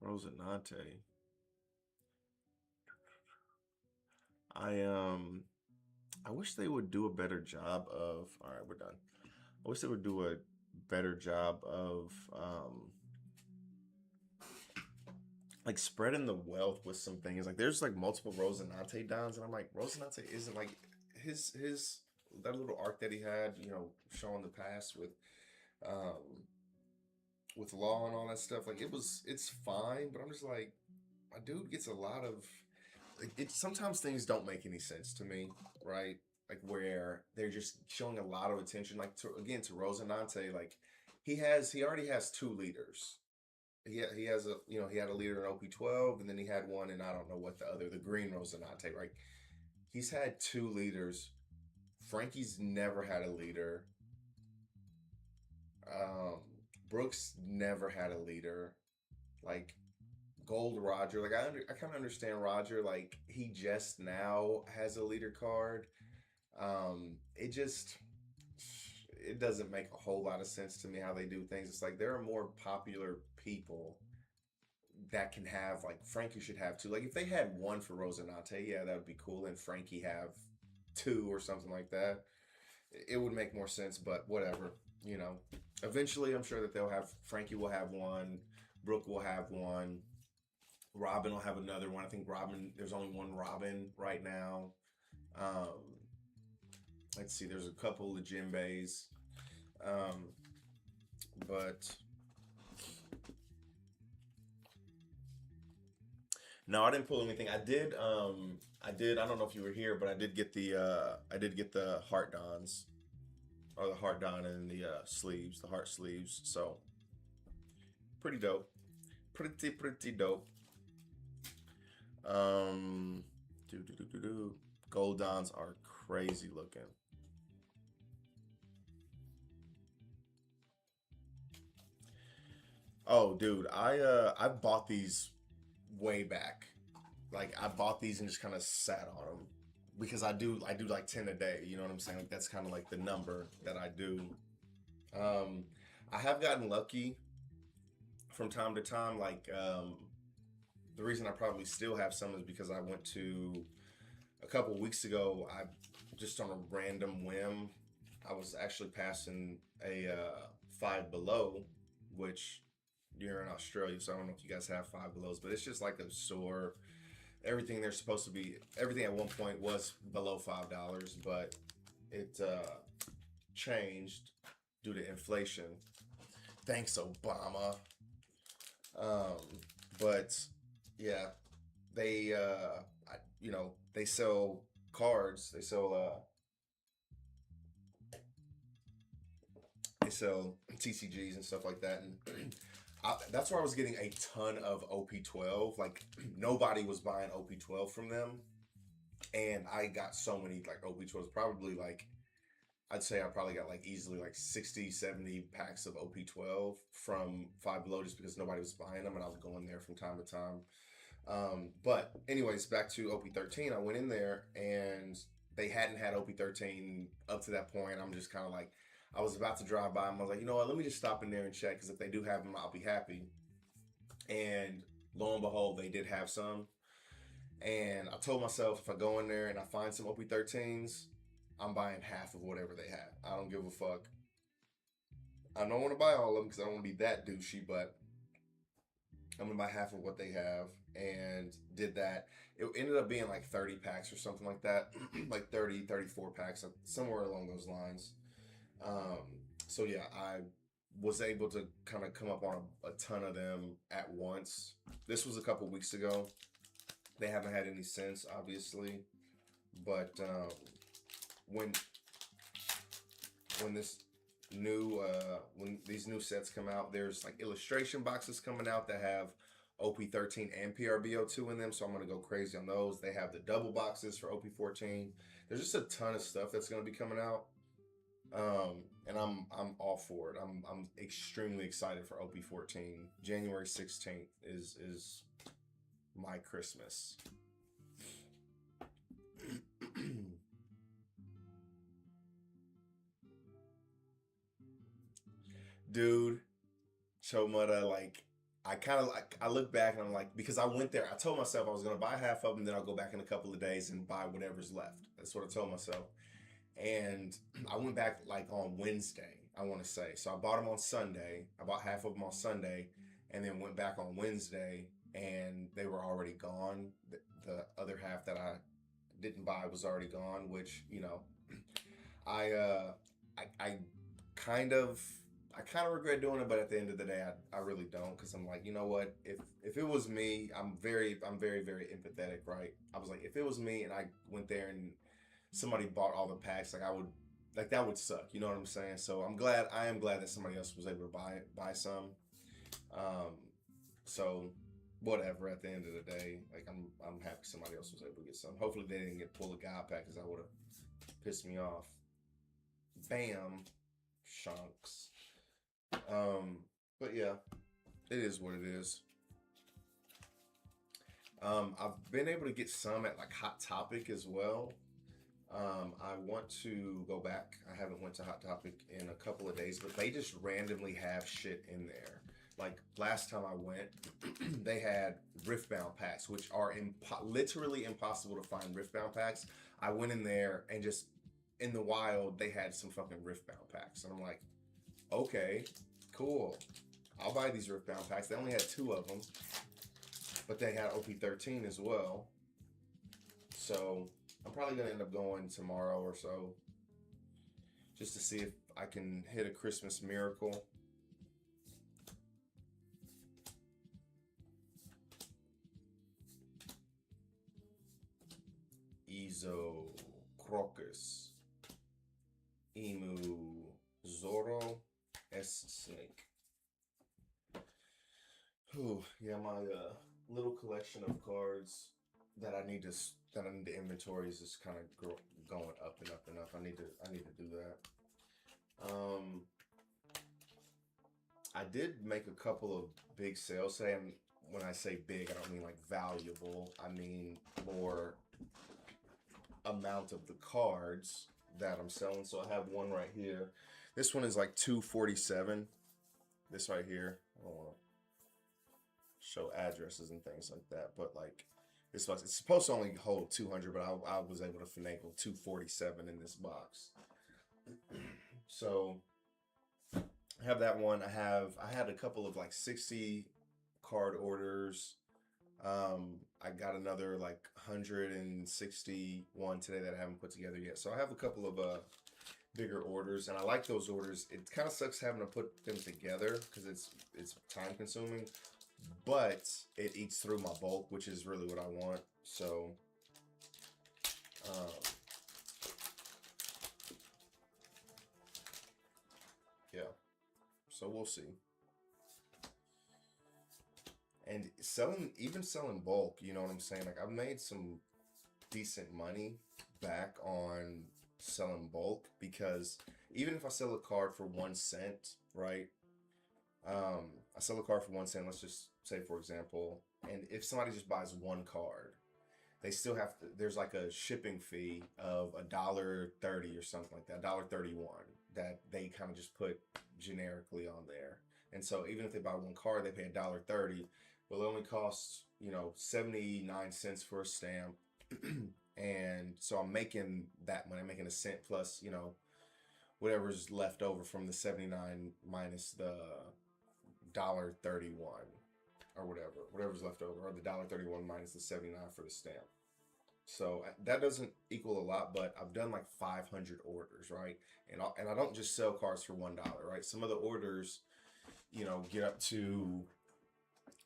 Rosinante. I wish they would do a better job of. All right, we're done. I wish they would do a better job of like spreading the wealth with some things. Like there's like multiple Rosinante Dons, and I'm like, Rosinante isn't like his that little arc that he had, showing the past with law and all that stuff. Like it's fine, but I'm just like, my dude gets a lot of it. Sometimes things don't make any sense to me, right? Like where they're just showing a lot of attention, like to Rosinante, like he already has two leaders. He has he had a leader in OP-12, and then he had one, and I don't know what the green Rosinante, right? He's had two leaders. Frankie's never had a leader. Um, Brooks never had a leader. Like Gold Roger, like I kind of understand Roger. Like he just now has a leader card. It doesn't make a whole lot of sense to me how they do things. It's like there are more popular people that can have, like Frankie should have two. Like if they had one for Rosinante, yeah, that would be cool, and Frankie have two or something like that. It would make more sense, but whatever. You know, eventually, I'm sure that they'll have Frankie will have one, Brooke will have one, Robin will have another one. I think Robin, there's only one Robin right now. Um, let's see, there's a couple of Jinbeis, um, but no, I didn't pull anything. I did. I did. I don't know if you were here, but I did get the. I did get the heart dons, or the heart don and the sleeves, the heart sleeves. So pretty dope. Pretty dope. Do. Gold dons are crazy looking. Oh, dude, I bought these way back. Like I bought these and just kind of sat on them because I do like 10 a day. You know what I'm saying? Like that's kind of like the number that I do. Um, I have gotten lucky from time to time. Like the reason I probably still have some is because I went to a couple weeks ago. I just on a random whim, I was actually passing a Five Below, which you're in Australia, so I don't know if you guys have Five Belows, but it's just like a store. Everything they're supposed to be, everything at one point was below $5, but it changed due to inflation. Thanks, Obama. But yeah, they they sell cards. They sell TCGs and stuff like that, and that's where I was getting a ton of OP-12. Like nobody was buying OP-12 from them, and I got so many like OP-12s. Probably like I'd say I probably got like easily like 60, 70 packs of OP-12 from Five Below just because nobody was buying them, and I was going there from time to time. But anyways, back to OP-13. I went in there and they hadn't had OP-13 up to that point. I'm just kind of like, I was about to drive by them. I was like, you know what? Let me just stop in there and check because if they do have them, I'll be happy. And lo and behold, they did have some. And I told myself if I go in there and I find some OP-13s, I'm buying half of whatever they have. I don't give a fuck. I don't want to buy all of them because I don't want to be that douchey, but I'm gonna buy half of what they have. and did that. It ended up being like 30 packs or something like that, like 30, 34 packs, somewhere along those lines. Um, so yeah, I was able to kind of come up on a ton of them at once. This was a couple weeks ago. They haven't had any since, obviously, but when when this when these new sets come out, there's like illustration boxes coming out that have OP-13 and PRBO2 in them, so I'm gonna go crazy on those. They have the double boxes for OP-14. There's just a ton of stuff that's gonna be coming out, and I'm all for it. I'm extremely excited for OP-14. January 16th is my Christmas. Dude, Chomutta, like I kind of like I look back and I'm like, because I went there, I told myself I was gonna buy half of them, then I'll go back in a couple of days and buy whatever's left. That's what I told myself. And I went back like on Wednesday, I want to say. So I bought them on Sunday. I bought half of them on Sunday, and then went back on Wednesday, and they were already gone. The other half that I didn't buy was already gone, which I kind of I kind of regret doing it, but at the end of the day, I really don't, because I'm like, you know what? If it was me, I'm very very empathetic, right? I was like, if it was me and I went there and somebody bought all the packs, like I would, like that would suck. You know what I'm saying? So I am glad that somebody else was able to buy some. So whatever. At the end of the day, like I'm happy somebody else was able to get some. Hopefully they didn't pull a guy pack, because that would have pissed me off. Bam, Shanks. But yeah, it is what it is. I've been able to get some at like Hot Topic as well. I want to go back. I haven't went to Hot Topic in a couple of days, but they just randomly have shit in there. Like last time I went, they had Riftbound packs, which are literally impossible to find Riftbound packs. I went in there and just in the wild, they had some fucking Riftbound packs, and I'm like, okay, cool. I'll buy these Riftbound packs. They only had 2 of them, but they had OP-13 as well. So I'm probably gonna end up going tomorrow or so, just to see if I can hit a Christmas miracle. Ezo, Crocus, Emu, Zoro, S-Snake. Ooh, yeah, my little collection of cards that I need to inventory is just kind of going up and up and up. I need to do that. I did make a couple of big sales today, and when I say big, I don't mean like valuable. I mean more amount of the cards that I'm selling. So I have one right here. This one is like $247. This right here. I don't want to show addresses and things like that, but like this box, it's supposed to only hold 200, but I was able to finagle 247 in this box. So I have that one. I had a couple of like 60 card orders. I got another like 161 today that I haven't put together yet. So I have a couple of bigger orders, and I like those orders. It kind of sucks having to put them together because it's time consuming, but it eats through my bulk, which is really what I want. So yeah, so we'll see. And even selling bulk, you know what I'm saying? Like I've made some decent money back on selling bulk, because even if I sell a card for 1 cent, right? I sell a card for 1 cent, let's just say for example, and if somebody just buys 1 card, they still have to, there's like a shipping fee of $1.30 or something like that, $1.31 that they kind of just put generically on there. And so even if they buy 1 card, they pay $1.30. Well, it only costs, 79 cents for a stamp. And so I'm making that money. I'm making 1 cent plus, whatever's left over from the 79 minus the $1.31. or whatever's left over, or the $1.31 minus the 79 for the stamp. So that doesn't equal a lot, but I've done like 500 orders, right? And I don't just sell cards for $1, right? Some of the orders, you know, get up to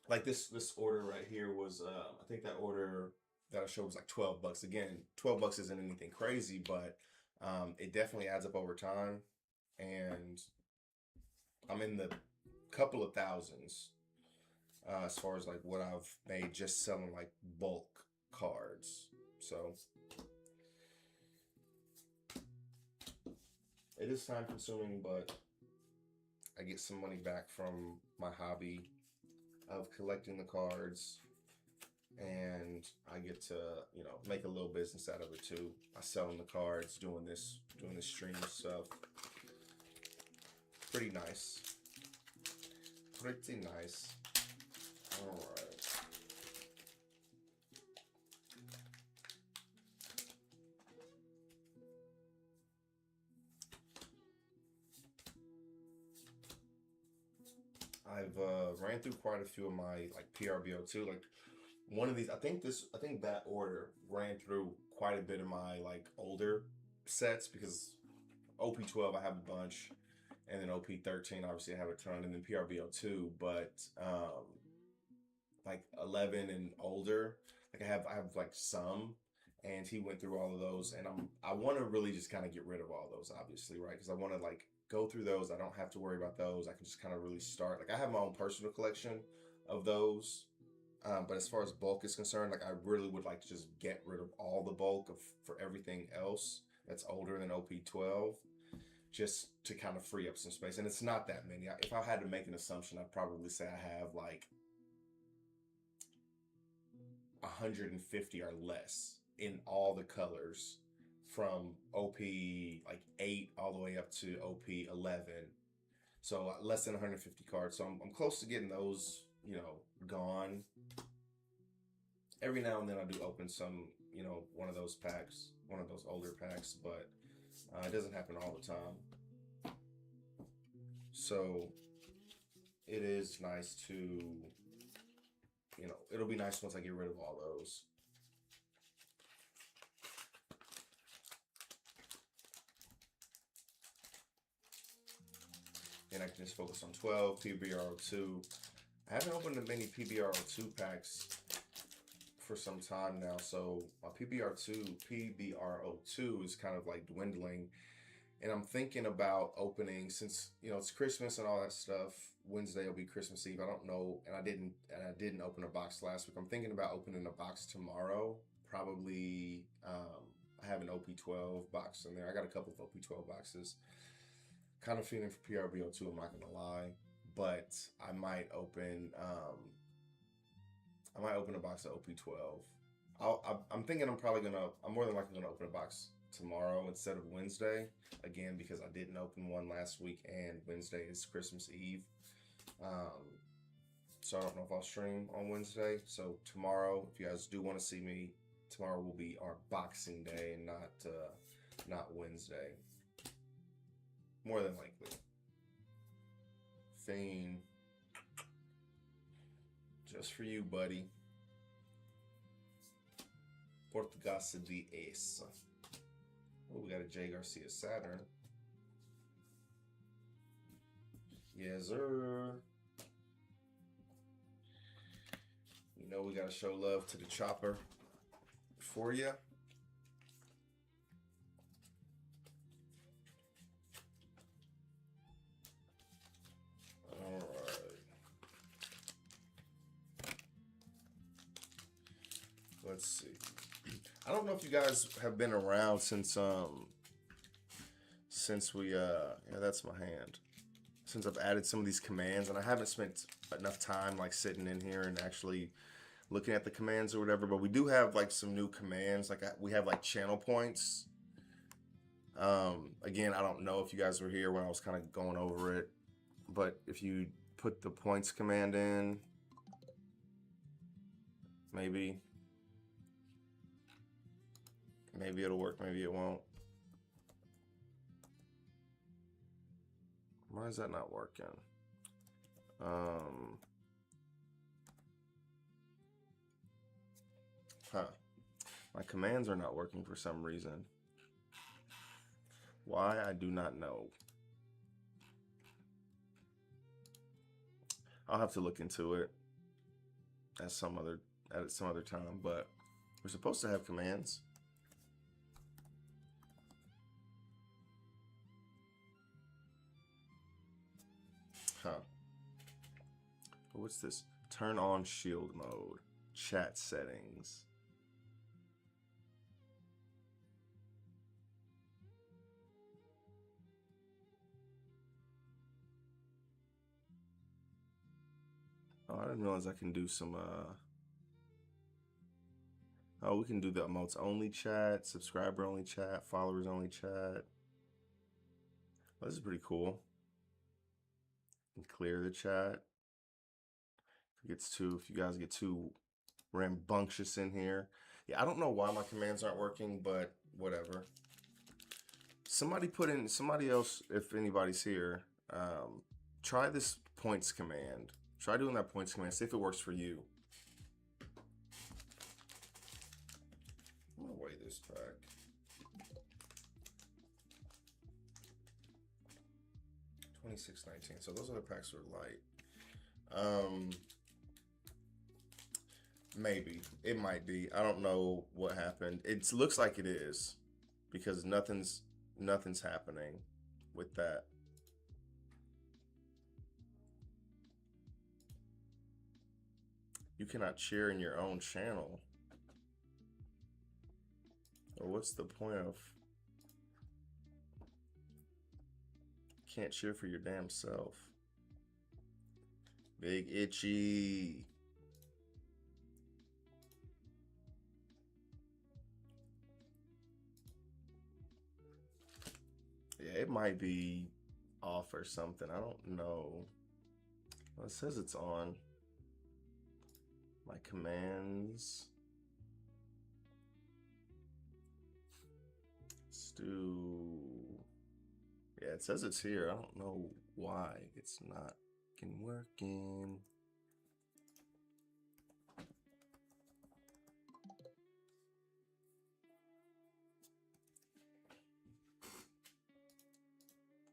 like this order right here was I think that order that I showed was like $12. Again, $12 isn't anything crazy, but it definitely adds up over time, and I'm in the couple of thousands as far as like what I've made just selling like bulk cards. So it is time consuming, but I get some money back from my hobby of collecting the cards, and I get to, you know, make a little business out of it too. I selling the cards, doing this stream stuff. Pretty nice. Pretty nice. All right. I've ran through quite a few of my like PRBO2. Like one of these, I think that order ran through quite a bit of my like older sets, because OP-12 I have a bunch, and then OP-13 obviously I have a ton, and then PRBO2. But like 11 and older, like I have like some, and he went through all of those, and I want to really just kind of get rid of all those, obviously, right? Because I want to like go through those. I don't have to worry about those. I can just kind of really start. Like I have my own personal collection of those, but as far as bulk is concerned, like I really would like to just get rid of all the bulk for everything else that's older than OP-12, just to kind of free up some space. And it's not that many. If I had to make an assumption, I'd probably say I have like 150 or less in all the colors, from OP like 8 all the way up to OP-11. So less than 150 cards. So I'm close to getting those, you know, gone. Every now and then I do open some, you know, one of those packs, one of those older packs, but it doesn't happen all the time. So it is nice to, you know, it'll be nice once I get rid of all those. And I can just focus on 12, PBR02. I haven't opened many PBR02 packs for some time now, so my PBR02 is kind of like dwindling. And I'm thinking about opening, since, you know, it's Christmas and all that stuff. Wednesday will be Christmas Eve. I don't know, and I didn't open a box last week. I'm thinking about opening a box tomorrow. Probably I have an OP-12 box in there. I got a couple of OP-12 boxes. Kind of feeling for PRBO2, I'm not gonna lie, but I might open a box of OP-12. I'm thinking I'm more than likely gonna open a box tomorrow instead of Wednesday, again because I didn't open one last week, and Wednesday is Christmas Eve. So I don't know if I'll stream on Wednesday. So tomorrow, if you guys do want to see me, tomorrow will be our Boxing Day and not Wednesday. More than likely. Fiend. Just for you, buddy. Portuguesa de Ace. Oh, we got a Jay Garcia Saturn. Yes, sir. You know we gotta show love to the chopper for you. All right. Let's see. I don't know if you guys have been around since we yeah, that's my hand. Since I've added some of these commands, and I haven't spent enough time like sitting in here and actually looking at the commands or whatever, but we do have like some new commands. Like we have like channel points. Again, I don't know if you guys were here when I was kind of going over it, but if you put the points command in, maybe it'll work, maybe it won't. Why is that not working? Huh. My commands are not working for some reason. Why, I do not know. I'll have to look into it at some other time, but we're supposed to have commands. Huh. What's this? Turn on shield mode. Chat settings. Oh, I didn't realize I can do some oh, we can do the emotes only chat, subscriber only chat, followers only chat. Well, this is pretty cool. And clear the chat. If you guys get too rambunctious in here. Yeah, I don't know why my commands aren't working, but whatever. Somebody else, if anybody's here, try this points command. Try doing that points command. See if it works for you. I'm gonna weigh this pack. $26.19. So those other packs are light. Maybe it might be. I don't know what happened. It looks like it is because nothing's happening with that. You cannot cheer in your own channel. Or what's the point of? Can't cheer for your damn self. Big itchy. Yeah, it might be off or something. I don't know. Well, it says it's on. My commands. Stu. Yeah, it says it's here. I don't know why it's not working.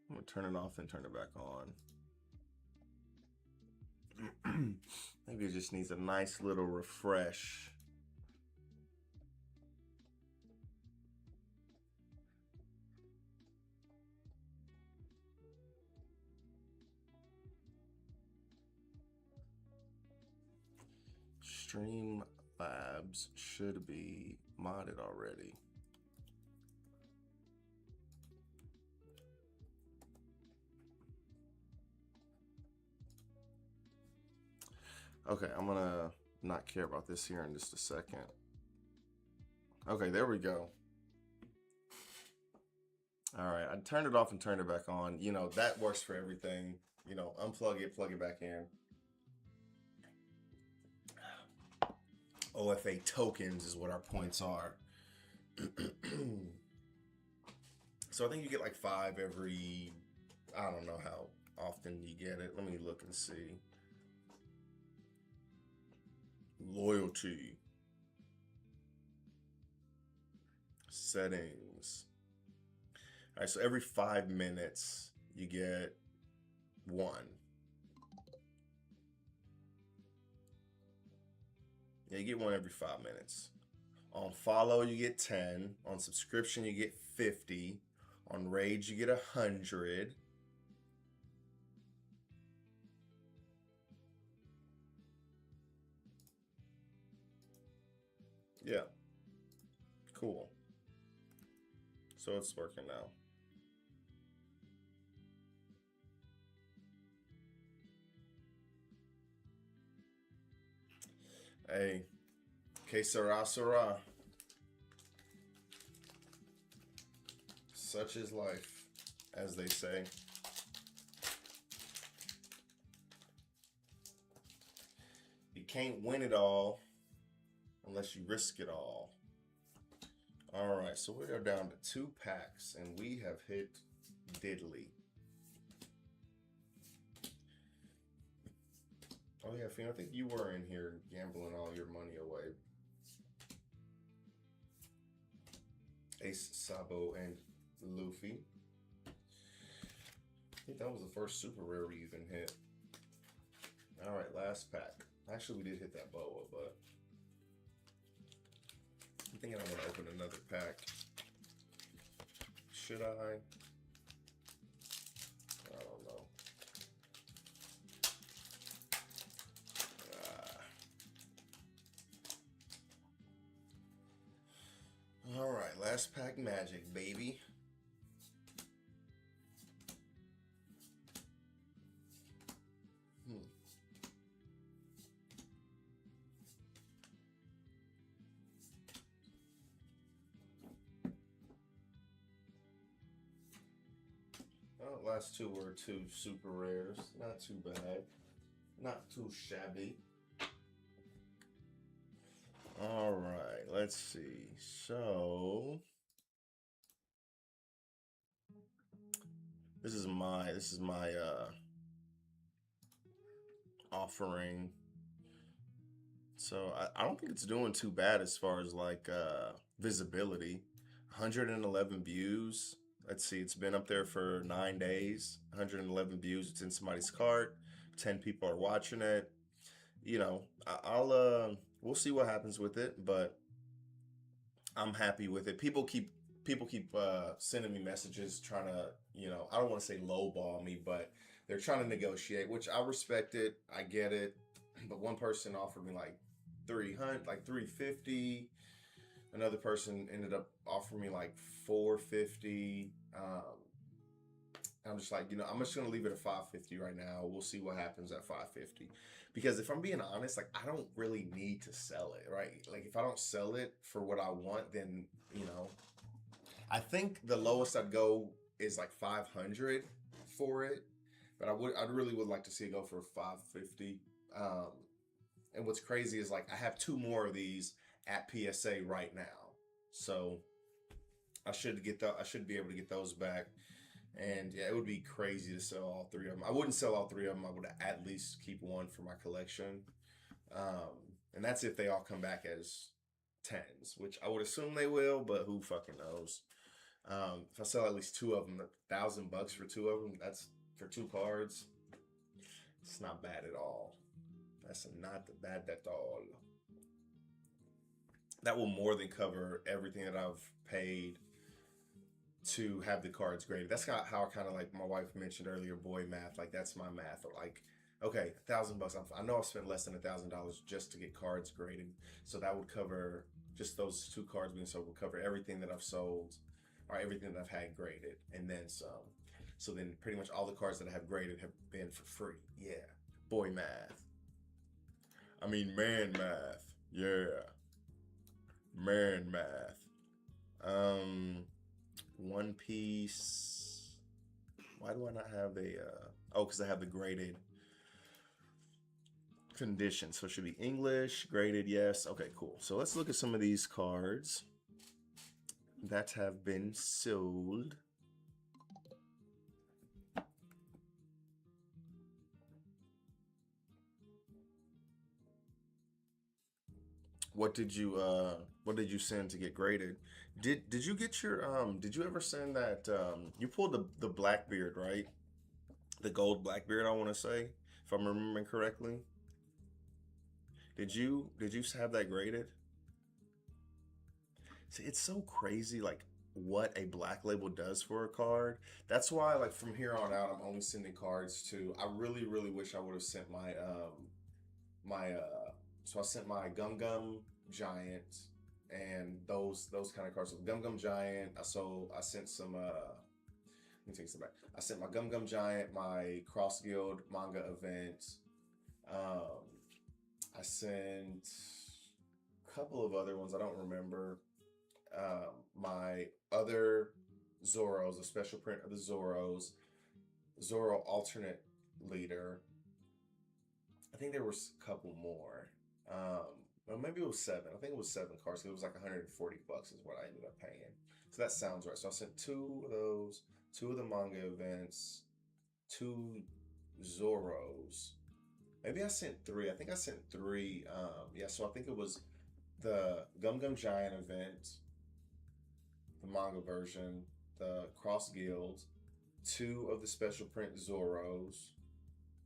I'm gonna turn it off and turn it back on. Maybe it just needs a nice little refresh. Streamlabs should be modded already. Okay, I'm gonna not care about this here in just a second. Okay, there we go. All right, I turned it off and turned it back on. You know, that works for everything. You know, unplug it, plug it back in. OFA tokens is what our points are. So I think you get like 5 every, I don't know how often you get it. Let me look and see. Loyalty. Settings. All right, so every 5 minutes you get 1. Yeah, you get 1 every 5 minutes. On follow, you get 10. On subscription, you get 50. On rage, you get 100. Yeah. Cool. So it's working now. Hey, que sera, sera. Such is life, as they say. You can't win it all unless you risk it all. All right, so we are down to 2 packs, and we have hit diddly. Oh yeah, Fiona, I think you were in here gambling all your money away. Ace, Sabo, and Luffy. I think that was the first super rare we even hit. All right, last pack. Actually, we did hit that boa, but I'm thinking I want to open another pack. Should I? I don't know. All right, last pack magic, baby. Well, last two were two super rares. Not too bad. Not too shabby. All right, let's see. So this is my offering. So I don't think it's doing too bad as far as like visibility. 111 views. Let's see, it's been up there for 9 days. 111 views. It's in somebody's cart. 10 people are watching it. You know, we'll see what happens with it, but I'm happy with it. People keep sending me messages trying to, you know, I don't want to say lowball me, but they're trying to negotiate, which I respect it. I get it. But one person offered me like 300, like 350. Another person ended up offering me like 450. I'm just like, you know, I'm just gonna leave it at 550 right now. We'll see what happens at 550. Because if I'm being honest, like I don't really need to sell it, right? Like if I don't sell it for what I want, then you know, I think the lowest I'd go is like 500 for it. But I'd really would like to see it go for 550. And what's crazy is like I have two more of these at PSA right now, so I should be able to get those back. And yeah, it would be crazy to sell all three of them. I wouldn't sell all three of them. I would at least keep one for my collection. And that's if they all come back as 10s, which I would assume they will, but who fucking knows? If I sell at least two of them, $1,000 for two of them, that's for two cards. It's not bad at all. That's not bad at all. That will more than cover everything that I've paid to have the cards graded. That's how I kind of like my wife mentioned earlier, boy math. Like that's my math. Like, okay, $1,000. I know I've spent less than $1,000 just to get cards graded. So that would cover just those two cards being sold. Would cover everything that I've sold or everything that I've had graded, and then some. So then pretty much all the cards that I have graded have been for free. Yeah, boy math. I mean man math. Yeah, man math. One Piece. Why do I not have a? Oh, because I have the graded condition. So it should be English graded. Yes. Okay. Cool. So let's look at some of these cards that have been sold. What did you send to get graded? Did you get your did you ever send that you pulled the Blackbeard, right? The gold Blackbeard, I want to say, if I'm remembering correctly. Did you have that graded? See, it's so crazy like what a black label does for a card. That's why like from here on out I'm only sending cards to I really wish I would have sent my so I sent my Gum Gum Giant and those kind of cards. So Gum Gum Giant. I sent some. Let me take some back. I sent my Gum Gum Giant, my Cross Guild manga event. I sent a couple of other ones I don't remember. My other Zoros, a special print of the Zoros, Zoro alternate leader. I think there was a couple more. Well, maybe it was 7. I think it was 7 cards. It was like $140 is what I ended up paying. So that sounds right. So I sent 2 of those, 2 of the manga events, 2 Zoros. Maybe I sent 3. I think I sent 3. Yeah, so I think it was the Gum Gum Giant event, the manga version, the Cross Guild, 2 of the special print Zoros,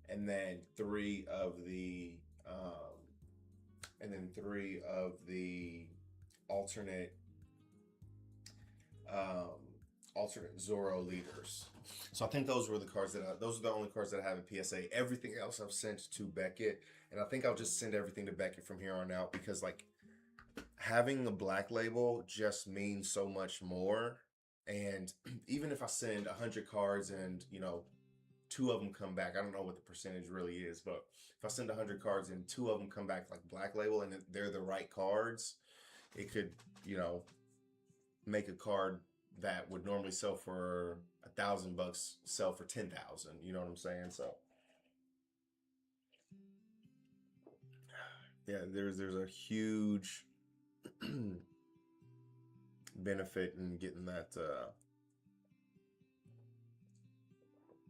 and then 3 of the alternate um, alternate Zoro leaders. So I think those were the cards those are the only cards that I have in PSA. Everything else I've sent to Beckett, and I think I'll just send everything to Beckett from here on out, because like having a black label just means so much more. And even if I send 100 cards and 2 of them come back, I don't know what the percentage really is, but if I send 100 cards and 2 of them come back like black label and they're the right cards, it could make a card that would normally sell for $1,000 sell for 10,000. You know what I'm saying? So yeah, there's a huge benefit in getting that.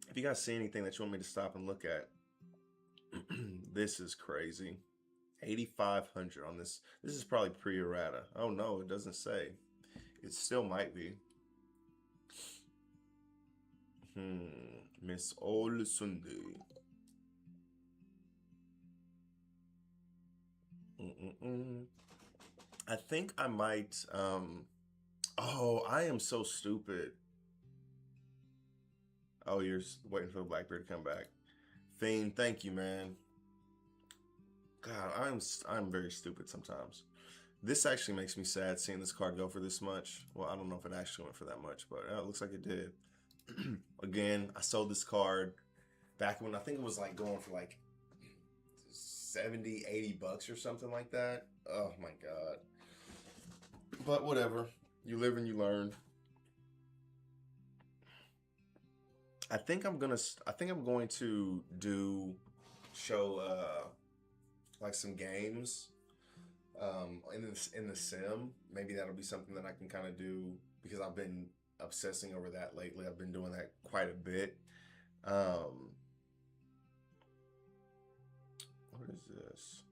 If you guys see anything that you want me to stop and look at, this is crazy. 8,500 on this. This is probably pre-errata. Oh no, it doesn't say. It still might be. Miss Old Sunday. I think I might. Oh, I am so stupid. Oh, you're waiting for the Blackbeard to come back. Fiend, thank you, man. God, I'm very stupid sometimes. This actually makes me sad seeing this card go for this much. Well, I don't know if it actually went for that much, but it looks like it did. Again, I sold this card back when I think it was like going for like 70, 80 bucks or something like that. Oh my God. But whatever. You live and you learn. I think I'm going to show like some games in the sim. Maybe that'll be something that I can kind of do, because I've been obsessing over that lately. I've been doing that quite a bit. What is this?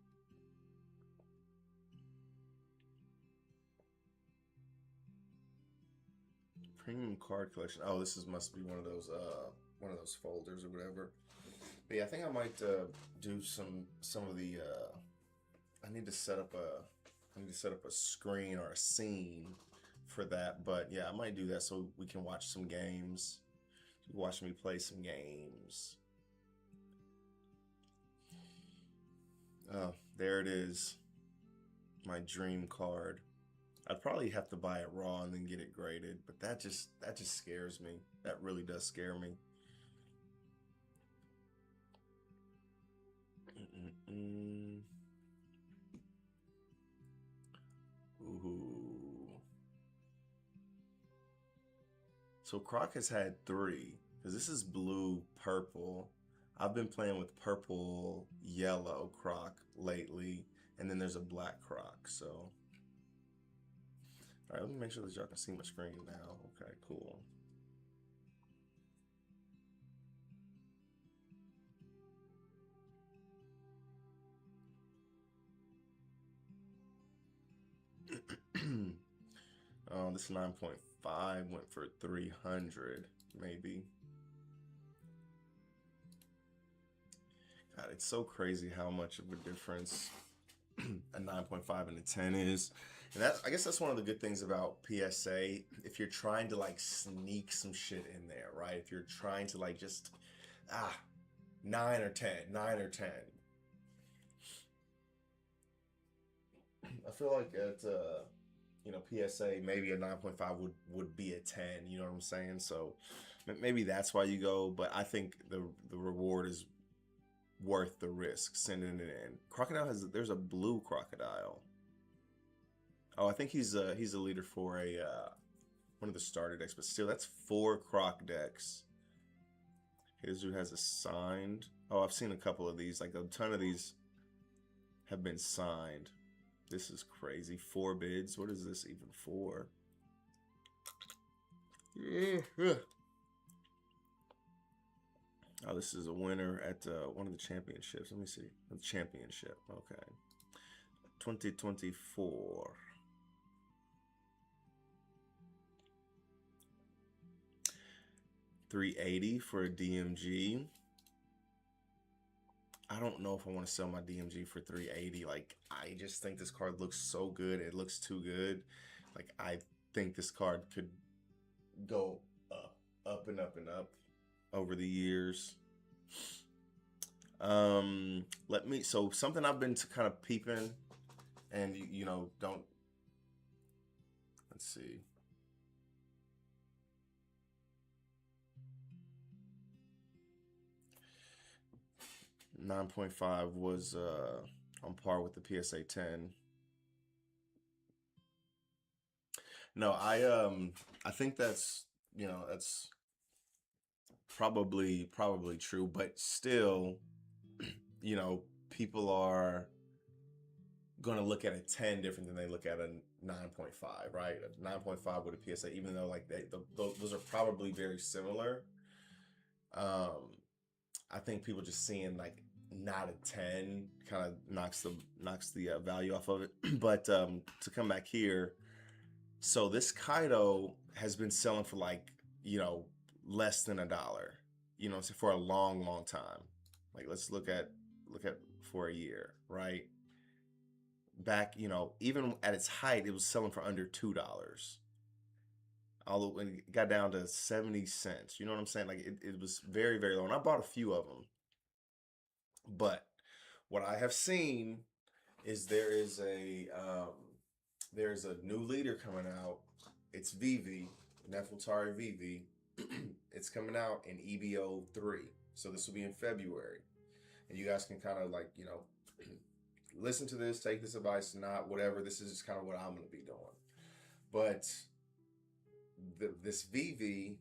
Premium card collection. Oh, this must be one of those folders or whatever. But yeah, I think I might do some of the. I need to set up a screen or a scene for that. But yeah, I might do that so we can watch some games. Watch me play some games. Oh, there it is. My dream card. I'd probably have to buy it raw and then get it graded, but that just scares me. That really does scare me. Ooh. So Croc has had 3, because this is blue, purple. I've been playing with purple, yellow Croc lately, and then there's a black Croc, so. All right, let me make sure that y'all can see my screen now. Okay, cool. This 9.5 went for 300, maybe. God, it's so crazy how much of a difference a 9.5 and a 10 is. And I guess that's one of the good things about PSA. If you're trying to like sneak some shit in there, right? If you're trying to like just 9 or 10. I feel like at PSA, maybe a 9.5 would be a 10. You know what I'm saying? So maybe that's why you go. But I think the reward is worth the risk sending it in. Crocodile there's a blue Crocodile. Oh, I think he's a leader for one of the starter decks, but still, that's 4 Croc decks. Hizu has a signed. Oh, I've seen a couple of these. Like a ton of these have been signed. This is crazy. 4 bids. What is this even for? Oh, this is a winner at one of the championships. Let me see. The championship. Okay. 2024. 380 for a DMG. I don't know if I want to sell my DMG for 380. Like, I just think this card looks so good. It looks too good. Like, I think this card could go up and up and up over the years. So something I've been kind of peeping, and you know, let's see. .5 was on par with the PSA 10. No, I think that's, you know, that's probably true, but still, you know, people are going to look at a 10 different than they look at a 9.5, right? A 9.5 with a PSA, even though like those are probably very similar. I think people just seeing like not a 10 kind of knocks the value off of it. But to come back here, so this Kaido has been selling for like, you know, less than $1, you know, for a long time. Like, let's look at for a year, right? Back, you know, even at its height, it was selling for under $2. Although when it got down to 70 cents, you know what I'm saying? Like, it was very, very low. And I bought a few of them. But what I have seen is there's a new leader coming out. It's VV, Nefeltari VV. It's coming out in EBO 3. So this will be in February. And you guys can kind of like, you know, listen to this, take this advice, not whatever. This is just kind of what I'm going to be doing. But this VV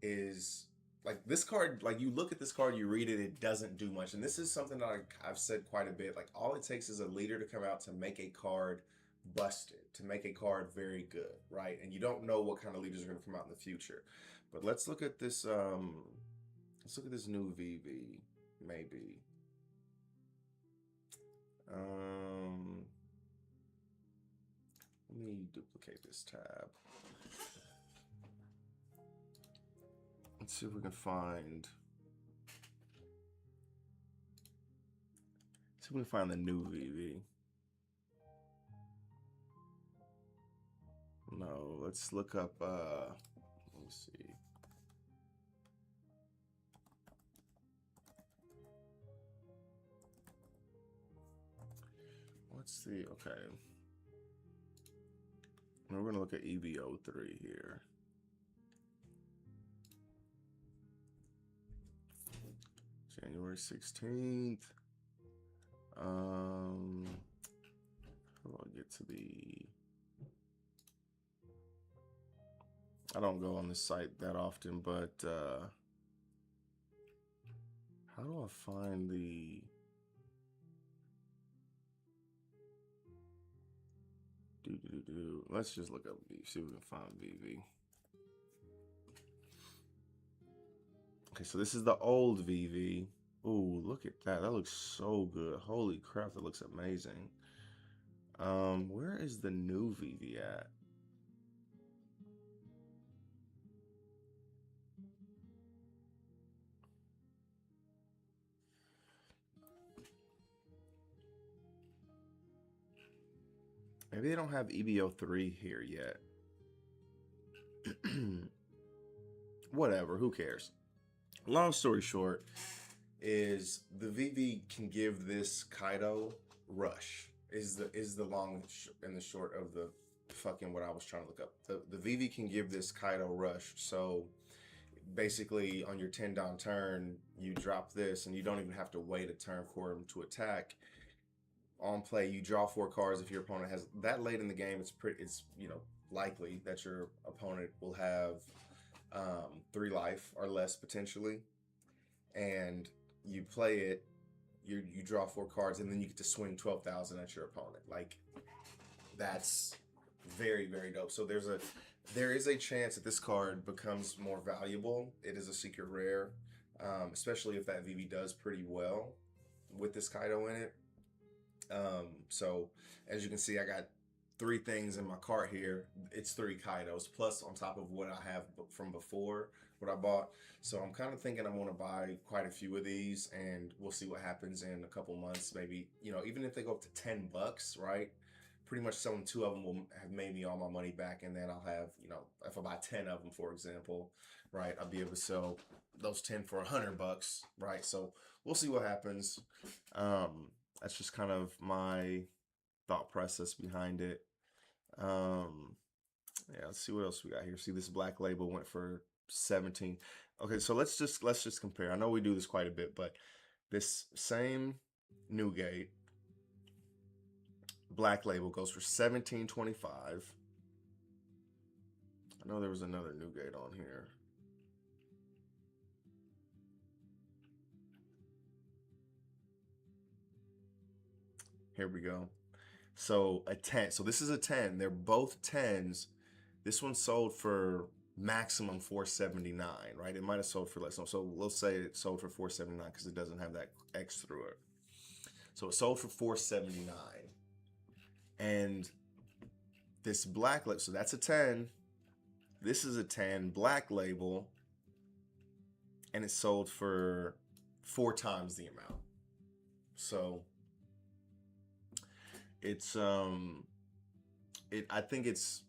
is like, this card, like you look at this card, you read it, it doesn't do much. And this is something that I've said quite a bit. Like, all it takes is a leader to come out to make a card busted, to make a card very good, right? And you don't know what kind of leaders are going to come out in the future. But let's look at this new VV, maybe. Let me duplicate this tab. Let's see if we can find the new VV. No, let's look up, let me see. Okay. We're going to look at EBO 3 here. January 16th. How do I get to I don't go on this site that often, but how do I find the Let's just look up see if we can find VV. Okay, so this is the old VV. Ooh, look at that. That looks so good. Holy crap, that looks amazing. Where is the new VV at? Maybe they don't have EBO 3 here yet. Whatever, who cares? Long story short is the VV can give this Kaido rush. Is the long and the short of the fucking what I was trying to look up. The VV can give this Kaido rush. So basically on your 10 down turn, you drop this and you don't even have to wait a turn for him to attack. On play, you draw 4 cards. If your opponent has that late in the game, it's you know, likely that your opponent will have 3 life or less potentially, and you play it. You draw 4 cards, and then you get to swing 12,000 at your opponent. Like, that's very, very dope. So there is a chance that this card becomes more valuable. It is a secret rare, especially if that VV does pretty well with this Kaido in it. So as you can see, I got three things in my cart here. It's three Kaidos plus on top of what I have from before, what I bought. So I'm kind of thinking I'm going to buy quite a few of these, and we'll see what happens in a couple months. Maybe, you know, even if they go up to $10, right? Pretty much selling two of them will have made me all my money back, and then I'll have, you know, if I buy 10 of them, for example, right, I'll be able to sell those 10 for $100, right? So we'll see what happens. That's just kind of my thought process behind it. Yeah, let's see what else we got here. See, this Black Label went for 17. Okay, so let's just compare. I know we do this quite a bit, but this same Newgate Black Label goes for $17.25. I know there was another Newgate on here. Here we go. So a 10. So this is a 10. They're both 10s. This one sold for maximum $479, right? It might have sold for less. So let's say it sold for $479 because it doesn't have that X through it. So it sold for $479. And this Black Label, so that's a 10. This is a 10 Black Label. And it sold for 4 times the amount. So it's I think it's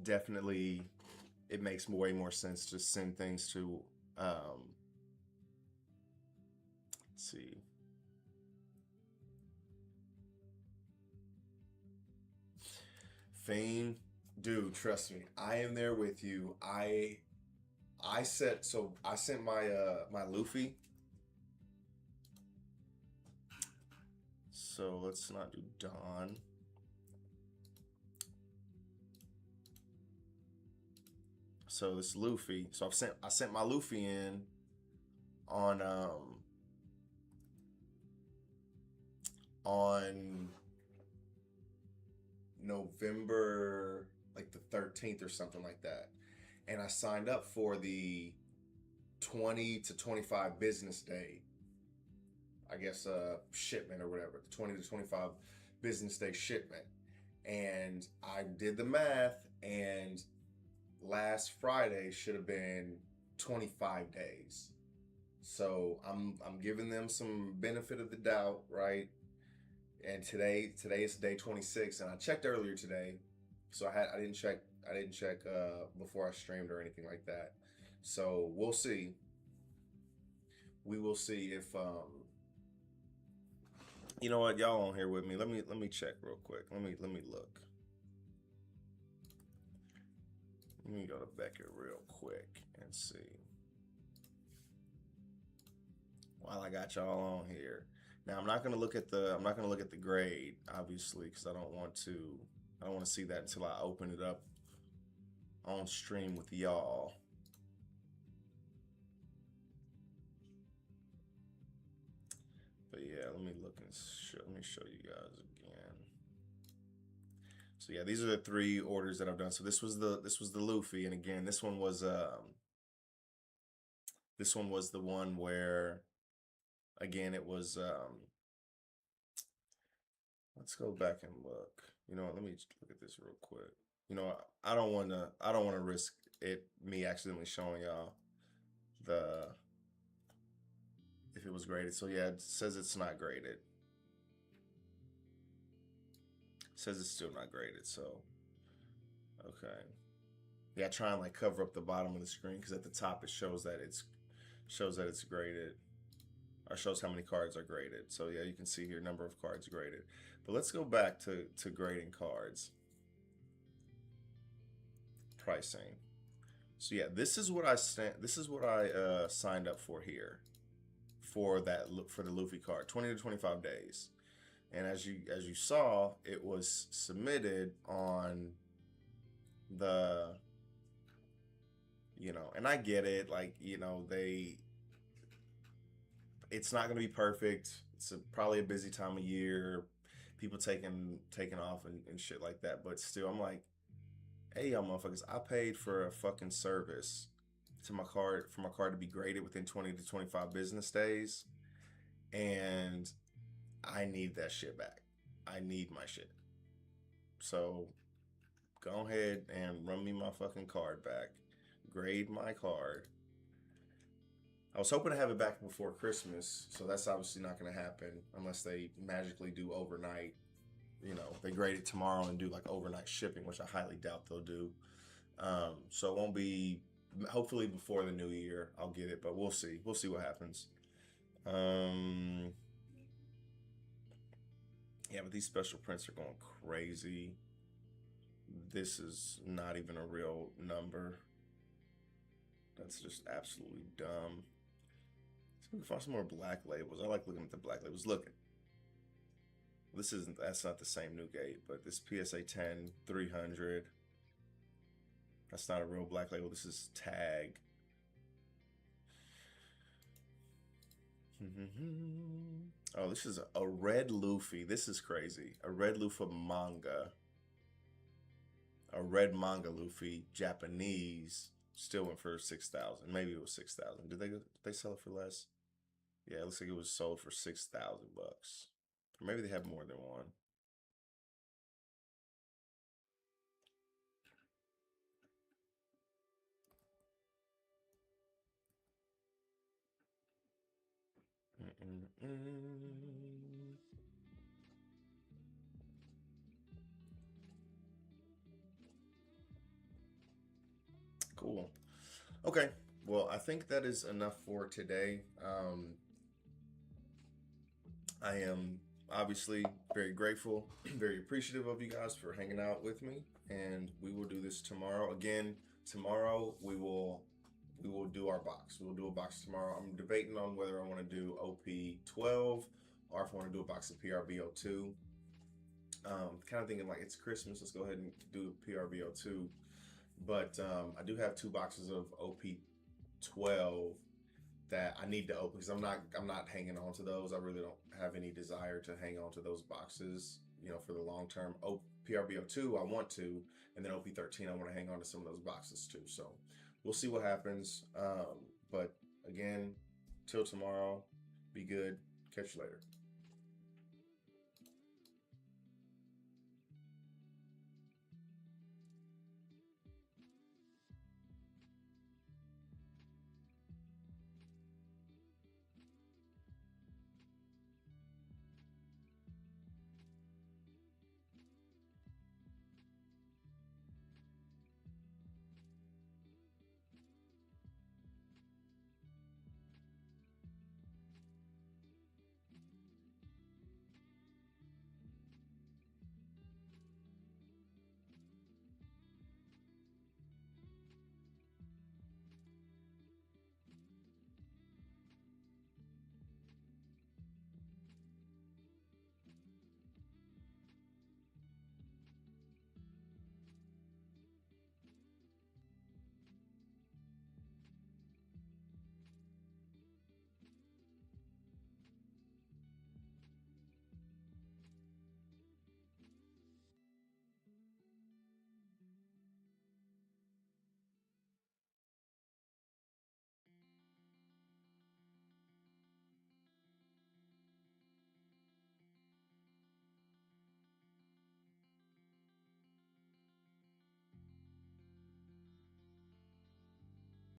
definitely, it makes way more sense to send things to let's see. Fame, dude, trust me, I am there with you. I sent my my Luffy. So let's not do Dawn. So this Luffy. So I sent my Luffy in on November like the 13th or something like that. And I signed up for the 20 to 25 business day, I guess, shipment or whatever, the 20 to 25 business day shipment. And I did the math, and last Friday should have been 25 days. So I'm giving them some benefit of the doubt, right? And today is day 26, and I checked earlier today, so I didn't check before I streamed or anything like that. So we'll see. We will see if you know what, y'all on here with me. Let me check real quick. Let me look. Let me go to Beckett real quick and see. While I got y'all on here. Now I'm not gonna look at the grade, obviously, because I don't want to see that until I open it up on stream with y'all. But yeah, let me look and let me show you guys again. So yeah, these are the 3 orders that I've done. So this was the Luffy, and again, this one was the one where, again, it was let's go back and look. You know what, let me look at this real quick. You know, I don't want to risk me accidentally showing y'all if it was graded. So yeah, it says it's not graded. It says it's still not graded. So okay, yeah, try and like cover up the bottom of the screen, because at the top it shows that it's graded, or shows how many cards are graded. So yeah, you can see here number of cards graded. But let's go back to grading cards. Pricing. So yeah, this is what I signed up for here for the Luffy card, 20 to 25 days. And as you saw, it was submitted on the, you know, and I get it, like, you know, it's not going to be perfect. It's probably a busy time of year, people taking off and shit like that. But still, I'm like, hey, y'all motherfuckers, I paid for a fucking service for my card to be graded within 20 to 25 business days, and I need that shit back. I need my shit. So go ahead and run me my fucking card back. Grade my card. I was hoping to have it back before Christmas, so that's obviously not going to happen unless they magically do overnight. You know, they grade it tomorrow and do like overnight shipping, which I highly doubt they'll do. So it won't be, hopefully before the new year, I'll get it, but we'll see. We'll see what happens. Yeah, but these special prints are going crazy. This is not even a real number. That's just absolutely dumb. So we can find some more black labels. I like looking at the black labels. Look, that's not the same Newgate, but this PSA 10 300. That's not a real black label. This is Tag. Oh, this is a red Luffy. This is crazy. A red Luffy manga. A red manga Luffy, Japanese, still went for 6,000. Maybe it was 6,000. Did they sell it for less? Yeah, it looks like it was sold for 6,000 bucks. Or maybe they have more than one. Cool. Okay. Well, I think that is enough for today. I am obviously very grateful, very appreciative of you guys for hanging out with me, and we will do this tomorrow. Again, tomorrow we will do our box. We'll do a box tomorrow. I'm debating on whether I want to do OP-12 or if I want to do a box of PRBO2. Kind of thinking like it's Christmas. Let's go ahead and do PRBO2. But I do have 2 boxes of OP-12 that I need to open because I'm not hanging on to those. I really don't have any desire to hang on to those boxes, you know, for the long term. PRBO2 I want to, and then OP-13 I want to hang on to some of those boxes too. So we'll see what happens. But again, till tomorrow, be good. Catch you later.